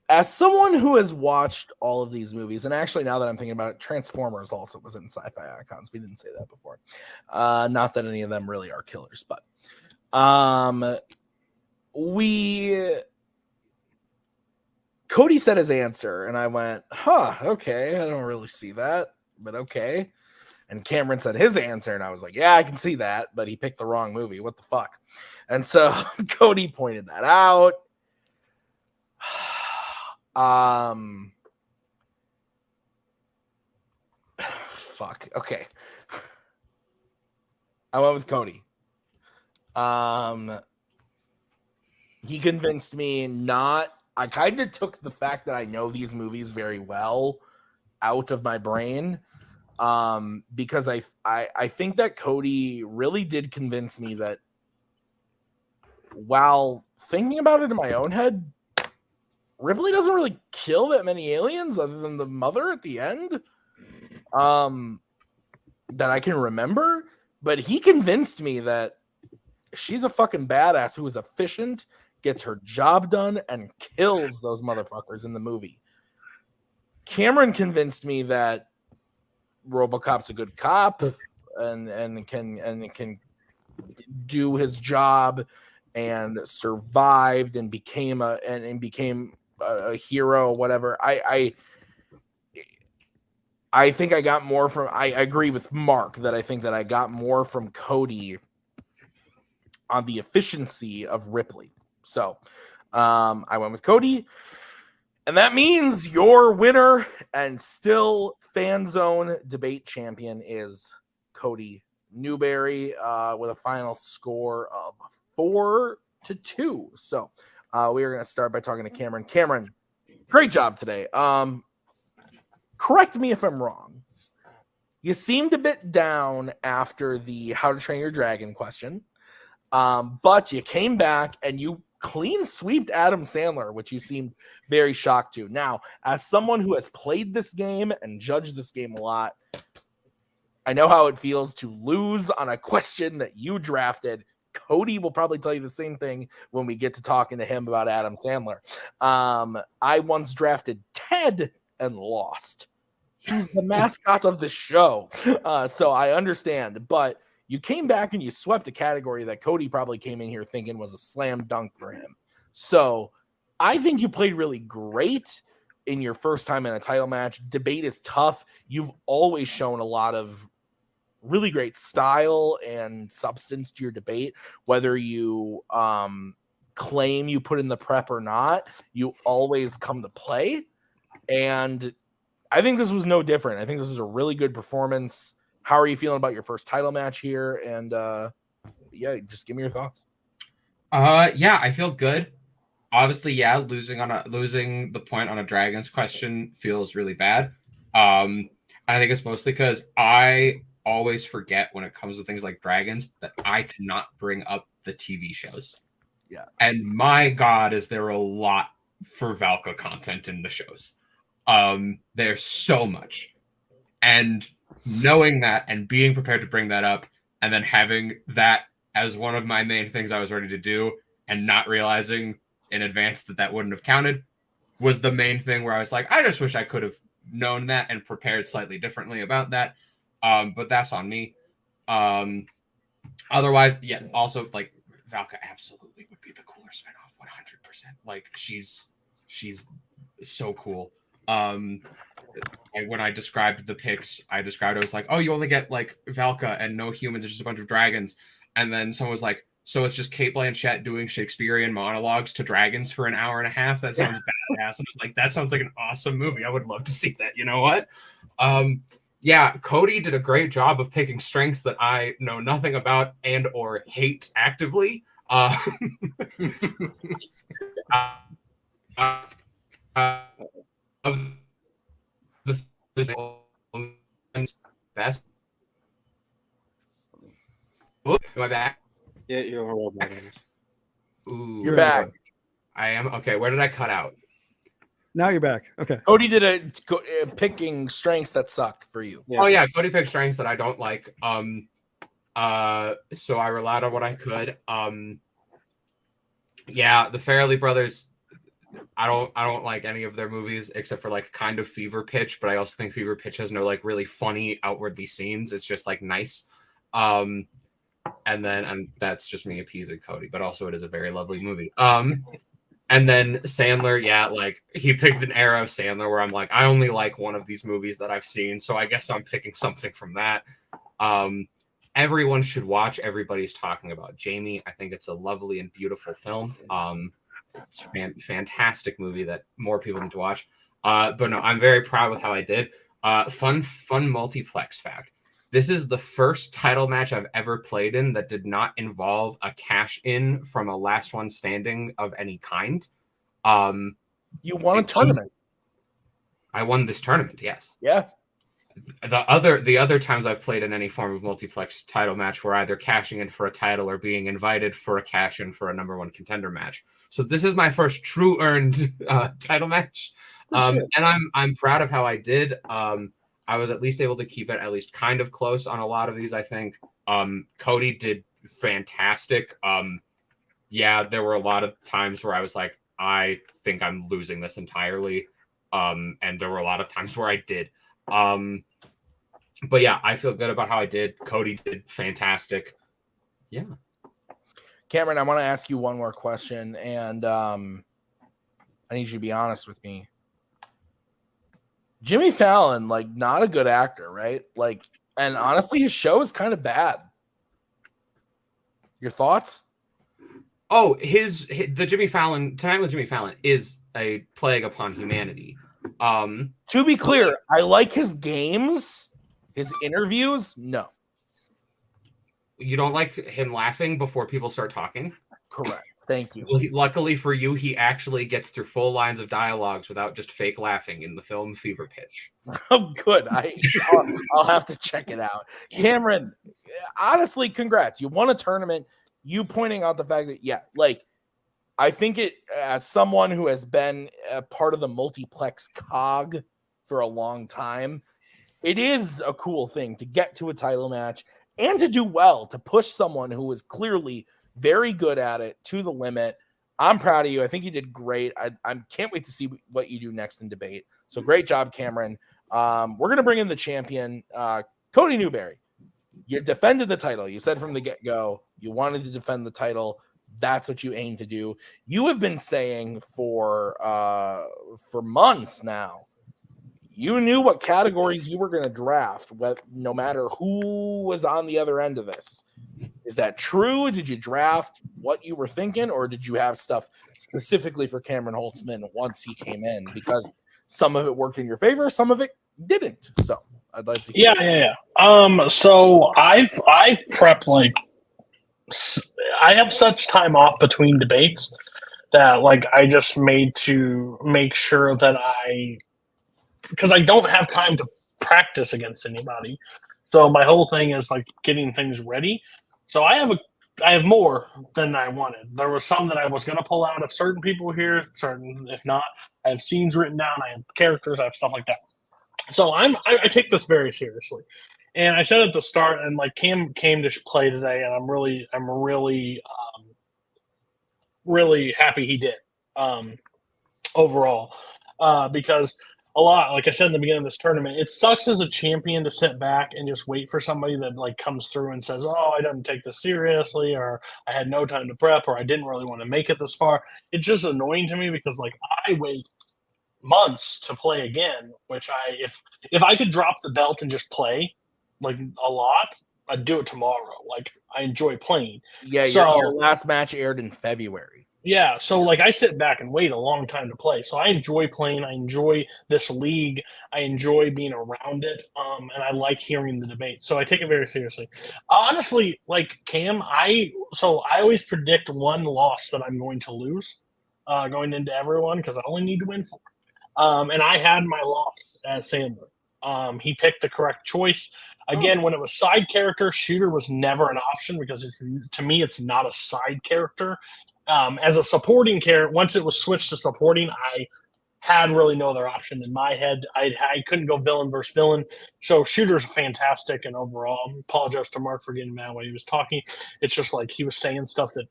[SPEAKER 2] as someone who has watched all of these movies, and actually now that I'm thinking about it, Transformers also was in Sci-Fi Icons. We didn't say that before. Not that any of them really are killers, but Cody said his answer, and I went, okay, I don't really see that, but okay. And Cameron said his answer, and I was like, yeah, I can see that, but he picked the wrong movie. What the fuck? And so Cody pointed that out. Fuck. Okay. I went with Cody. He convinced me not. I kind of took the fact that I know these movies very well out of my brain, because I think that Cody really did convince me that, while thinking about it in my own head, Ripley doesn't really kill that many aliens other than the mother at the end, that I can remember. But he convinced me that she's a fucking badass who is efficient, gets her job done, and kills those motherfuckers in the movie. Cameron convinced me that RoboCop's a good cop and can do his job, and survived and became a hero, whatever. I think I got more from. I agree with Mark that I think that I got more from Cody on the efficiency of Ripley. So I went with Cody, and that means your winner and still Fanzone debate champion is Cody Newberry, with a final score of 4-2. So we are going to start by talking to Cameron. Cameron, great job today. Correct me if I'm wrong. You seemed a bit down after the How to Train Your Dragon question, but you came back and you clean sweeped Adam Sandler, which you seemed very shocked to. Now, as someone who has played this game and judged this game a lot, I know how it feels to lose on a question that you drafted. Cody will probably tell you the same thing when we get to talking to him about Adam Sandler. I once drafted Ted and lost. He's the mascot of the show. So I understand, but you came back and you swept a category that Cody probably came in here thinking was a slam dunk for him. So I think you played really great in your first time in a title match. Debate is tough. You've always shown a lot of really great style and substance to your debate, whether you claim you put in the prep or not. You always come to play, and I think this was no different. I think this was a really good performance. How are you feeling about your first title match here? And yeah, just give me your thoughts.
[SPEAKER 5] Yeah, I feel good. Obviously, yeah, losing the point on a Dragons question feels really bad. I think it's mostly because I always forget when it comes to things like Dragons that I cannot bring up the TV shows.
[SPEAKER 2] Yeah.
[SPEAKER 5] And my God, is there a lot for Valka content in the shows. There's so much. And knowing that and being prepared to bring that up, and then having that as one of my main things I was ready to do, and not realizing in advance that that wouldn't have counted, was the main thing where I was like, I just wish I could have known that and prepared slightly differently about that. But that's on me. Otherwise, yeah, also, like, Valka absolutely would be the cooler spinoff, 100%. Like, she's so cool. And when I described the picks, I was like, oh, you only get like Valka and no humans, it's just a bunch of dragons. And then someone was like, so it's just Cate Blanchett doing Shakespearean monologues to dragons for an hour and a half? That sounds badass. I was like, that sounds like an awesome movie. I would love to see that. You know what? Yeah, Cody did a great job of picking strengths that I know nothing about and or hate actively. Of the best. Am I back?
[SPEAKER 4] Yeah, you're all back.
[SPEAKER 5] Ooh,
[SPEAKER 2] You're back.
[SPEAKER 5] I am. Okay, where did I cut out?
[SPEAKER 3] Now you're back. Okay.
[SPEAKER 2] Cody did picking strengths that suck for you.
[SPEAKER 4] Yeah.
[SPEAKER 5] Oh yeah, Cody picked strengths that I don't like. So I relied on what I could. Yeah, the Farrelly brothers. I don't like any of their movies except for like kind of Fever Pitch, but I also think Fever Pitch has no like really funny outwardly scenes. It's just like nice. And that's just me appeasing Cody, but also it is a very lovely movie. And then Sandler, yeah, like he picked an era of Sandler where I'm like, I only like one of these movies that I've seen, so I guess I'm picking something from that. Everyone should watch Everybody's Talking About Jamie. I think it's a lovely and beautiful film. It's a fantastic movie that more people need to watch. But no, I'm very proud with how I did. Fun multiplex fact. This is the first title match I've ever played in that did not involve a cash in from a last one standing of any kind.
[SPEAKER 2] You won a tournament.
[SPEAKER 5] I won this tournament, yes.
[SPEAKER 2] Yeah.
[SPEAKER 5] The other times I've played in any form of multiplex title match were either cashing in for a title or being invited for a cash in for a number one contender match. So this is my first true earned title match. And I'm proud of how I did. I was at least able to keep it at least kind of close on a lot of these, I think. Cody did fantastic. Yeah, there were a lot of times where I was like, I think I'm losing this entirely. And there were a lot of times where I did. But yeah, I feel good about how I did. Cody did fantastic. Yeah.
[SPEAKER 2] Cameron, I want to ask you one more question, and I need you to be honest with me. Jimmy Fallon, like, not a good actor, right? Like, and honestly, his show is kind of bad. Your thoughts?
[SPEAKER 5] Oh, the Jimmy Fallon Tonight with Jimmy Fallon is a plague upon humanity.
[SPEAKER 2] To be clear, I like his games, his interviews. No,
[SPEAKER 5] you don't like him laughing before people start talking?
[SPEAKER 2] Correct. Thank you.
[SPEAKER 5] Well, luckily for you, he actually gets through full lines of dialogues without just fake laughing in the film Fever Pitch.
[SPEAKER 2] Oh, good. I'll have to check it out. Cameron, honestly, congrats. You won a tournament. You pointing out the fact that, yeah, like, I think it, as someone who has been a part of the multiplex cog for a long time, it is a cool thing to get to a title match and to do well, to push someone who is clearly very good at it to the limit. I'm proud of you. I think you did great. I can't wait to see what you do next in debate. So great job, Cameron. We're going to bring in the champion, Cody Newberry. You defended the title. You said from the get-go you wanted to defend the title. That's what you aim to do. You have been saying for months now, you knew what categories you were going to draft, no matter who was on the other end of this. Is that true? Did you draft what you were thinking, or did you have stuff specifically for Cameron Holzmann once he came in? Because some of it worked in your favor, some of it didn't. So I'd like to hear.
[SPEAKER 6] Yeah. So I've prepped, like, I have such time off between debates that, like, I just made to make sure that because I don't have time to practice against anybody. So my whole thing is, like, getting things ready. So I have more than I wanted. There was some that I was going to pull out if certain people were here, certain if not. I have scenes written down. I have characters. I have stuff like that. So I take this very seriously. And I said at the start, and, like, Cam came to play today, and I'm really happy he did overall, because a lot, like I said in the beginning of this tournament, it sucks as a champion to sit back and just wait for somebody that, like, comes through and says, "Oh, I didn't take this seriously," or "I had no time to prep," or "I didn't really want to make it this far." It's just annoying to me because, like, I wait months to play again, which if I could drop the belt and just play, like, a lot, I'd do it tomorrow. Like, I enjoy playing.
[SPEAKER 2] Yeah, your last match aired in February.
[SPEAKER 6] Yeah, so, like, I sit back and wait a long time to play. So I enjoy playing. I enjoy this league. I enjoy being around it, and I like hearing the debate. So I take it very seriously. Honestly, like, Cam, I always predict one loss that I'm going to lose going into everyone because I only need to win 4. And I had my loss at Sandler. He picked the correct choice. Again, when it was side character, shooter was never an option because to me, it's not a side character. As a supporting character, once it was switched to supporting, I had really no other option in my head. I couldn't go villain versus villain. So shooter's fantastic, and overall, I apologize to Mark for getting mad when he was talking. It's just like he was saying stuff that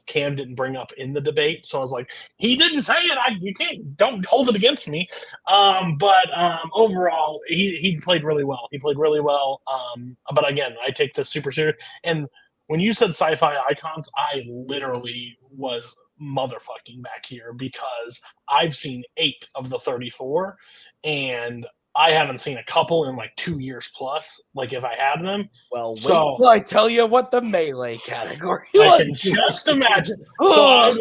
[SPEAKER 6] Cam didn't bring up in the debate. So I was like, he didn't say it. Don't hold it against me. But overall, he played really well. He played really well. But again, I take this super serious. And when you said sci-fi icons, I literally was motherfucking back here because I've seen 8 of the 34, and I haven't seen a couple in like 2 years plus. Like if I had them,
[SPEAKER 2] Well, wait
[SPEAKER 6] so
[SPEAKER 2] till I tell you what the melee category
[SPEAKER 6] I
[SPEAKER 2] was.
[SPEAKER 6] can just imagine. So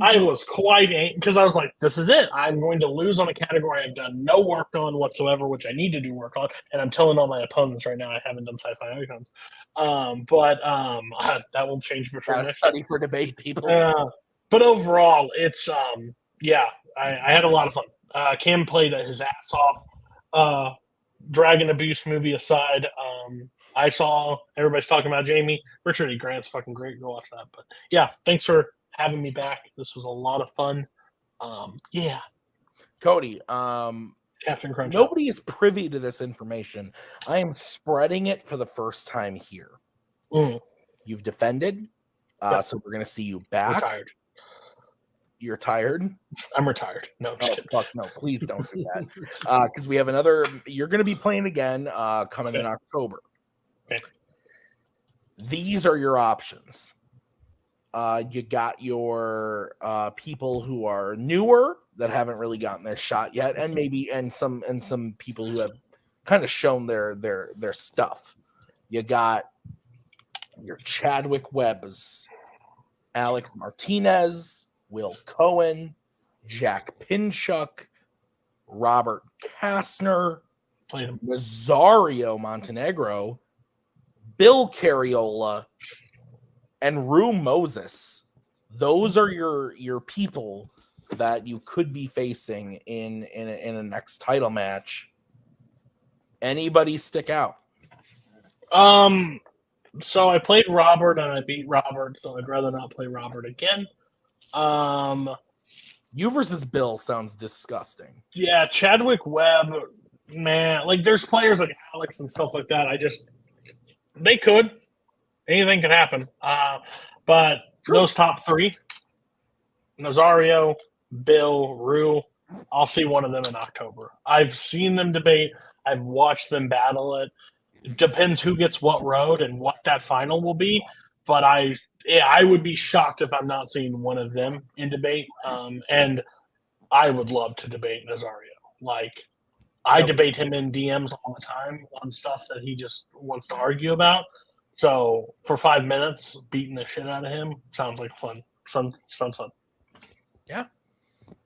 [SPEAKER 6] I was quite because I was like, this is it. I'm going to lose on a category I've done no work on whatsoever, which I need to do work on. And I'm telling all my opponents right now I haven't done sci-fi icons. That will change before
[SPEAKER 2] Gotta
[SPEAKER 6] next
[SPEAKER 2] study for debate, people.
[SPEAKER 6] but overall, it's I had a lot of fun. Cam played his ass off. Dragon Abuse movie aside, I saw everybody's talking about Jamie. Richard E. Grant's fucking great. Go watch that. But yeah, thanks for having me back. This was a lot of fun. Yeah.
[SPEAKER 2] Cody,
[SPEAKER 6] Captain Crunch.
[SPEAKER 2] nobody is privy to this information. I am spreading it for the first time here. You've defended,
[SPEAKER 6] Yep.
[SPEAKER 2] so we're gonna see you back.
[SPEAKER 6] Retired.
[SPEAKER 2] You're tired?
[SPEAKER 6] I'm retired. No, I'm just kidding.
[SPEAKER 2] Fuck no, please don't do that. Because we have another. You're going to be playing again coming in October.
[SPEAKER 6] Okay.
[SPEAKER 2] These are your options. You got your people who are newer that haven't really gotten their shot yet, and some people who have kind of shown their stuff. You got your Chadwick Webbs, Alex Martinez, Will Cohen, Jack Pinchuk, Robert Kastner, Nazario Montenegro, Bill Carriola, and Rue Moses. Those are your people that you could be facing in a next title match. Anybody stick out?
[SPEAKER 6] So I played Robert and I beat Robert, so I'd rather not play Robert again.
[SPEAKER 2] You versus Bill sounds disgusting.
[SPEAKER 6] Yeah, Chadwick Webb, man, like there's players like Alex and stuff like that. They could. Anything could happen. But those top 3, Nazario, Bill, Rue, I'll see one of them in October. I've seen them debate. I've watched them battle it. It depends who gets what road and what that final will be. But I would be shocked if I'm not seeing one of them in debate. And I would love to debate Nazario. Like, I debate him in DMs all the time on stuff that he just wants to argue about. So for 5 minutes, beating the shit out of him sounds like fun.
[SPEAKER 2] Yeah.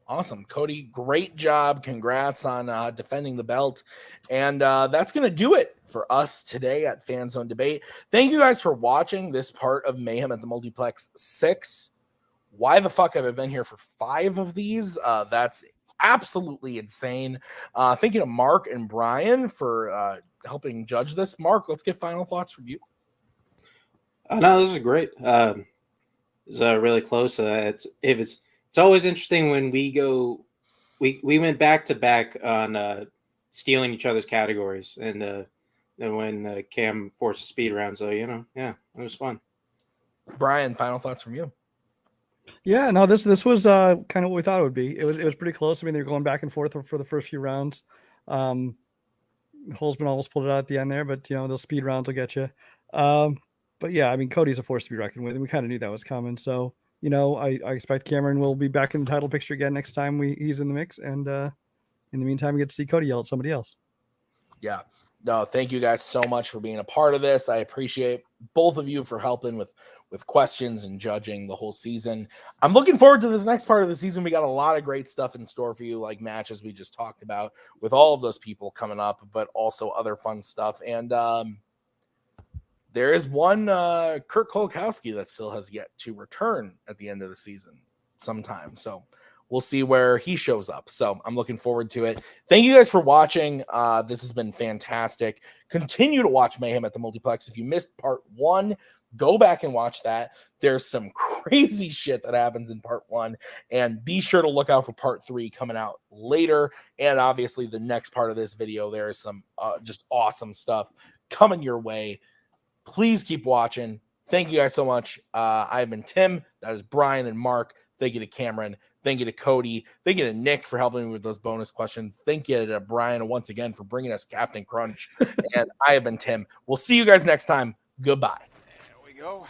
[SPEAKER 2] Awesome. Cody, great job. Congrats on defending the belt. And that's going to do it for us today at Fanzone Debate. Thank you guys for watching this part of Mayhem at the Multiplex 6. Why the fuck have I been here for 5 of these? That's absolutely insane. Thank you to Mark and Brian for helping judge this. Mark, let's get final thoughts from you.
[SPEAKER 4] No, this is great. It's really close. It's always interesting when we go. We went back to back on stealing each other's categories, and when Cam forced a speed round. So yeah, it was fun.
[SPEAKER 2] Brian, final thoughts from you.
[SPEAKER 3] Yeah, no, this was kind of what we thought it would be. It was pretty close. I mean, they were going back and forth for the first few rounds. Holzmann almost pulled it out at the end there, but those speed rounds will get you. But yeah, I mean, Cody's a force to be reckoned with, and we kind of knew that was coming. So I expect Cameron will be back in the title picture again next time he's in the mix. And in the meantime, we get to see Cody yell at somebody else.
[SPEAKER 2] Yeah. No, thank you guys so much for being a part of this. I appreciate both of you for helping with questions and judging the whole season. I'm looking forward to this next part of the season. We got a lot of great stuff in store for you, like matches we just talked about with all of those people coming up, but also other fun stuff. And there is one Kurt Kolakowski that still has yet to return at the end of the season sometime. So we'll see where he shows up. So I'm looking forward to it. Thank you guys for watching. This has been fantastic. Continue to watch Mayhem at the Multiplex. If you missed part 1, go back and watch that. There's some crazy shit that happens in part 1. And be sure to look out for part 3 coming out later. And obviously the next part of this video, there is some just awesome stuff coming your way. Please keep watching. Thank you guys so much. I've been Tim. That is Brian and Mark. Thank you to Cameron. Thank you to Cody. Thank you to Nick for helping me with those bonus questions. Thank you to Brian once again for bringing us Captain Crunch. And I have been Tim. We'll see you guys next time. Goodbye.
[SPEAKER 1] There we go.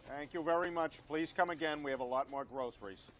[SPEAKER 1] Thank you very much. Please come again. We have a lot more groceries.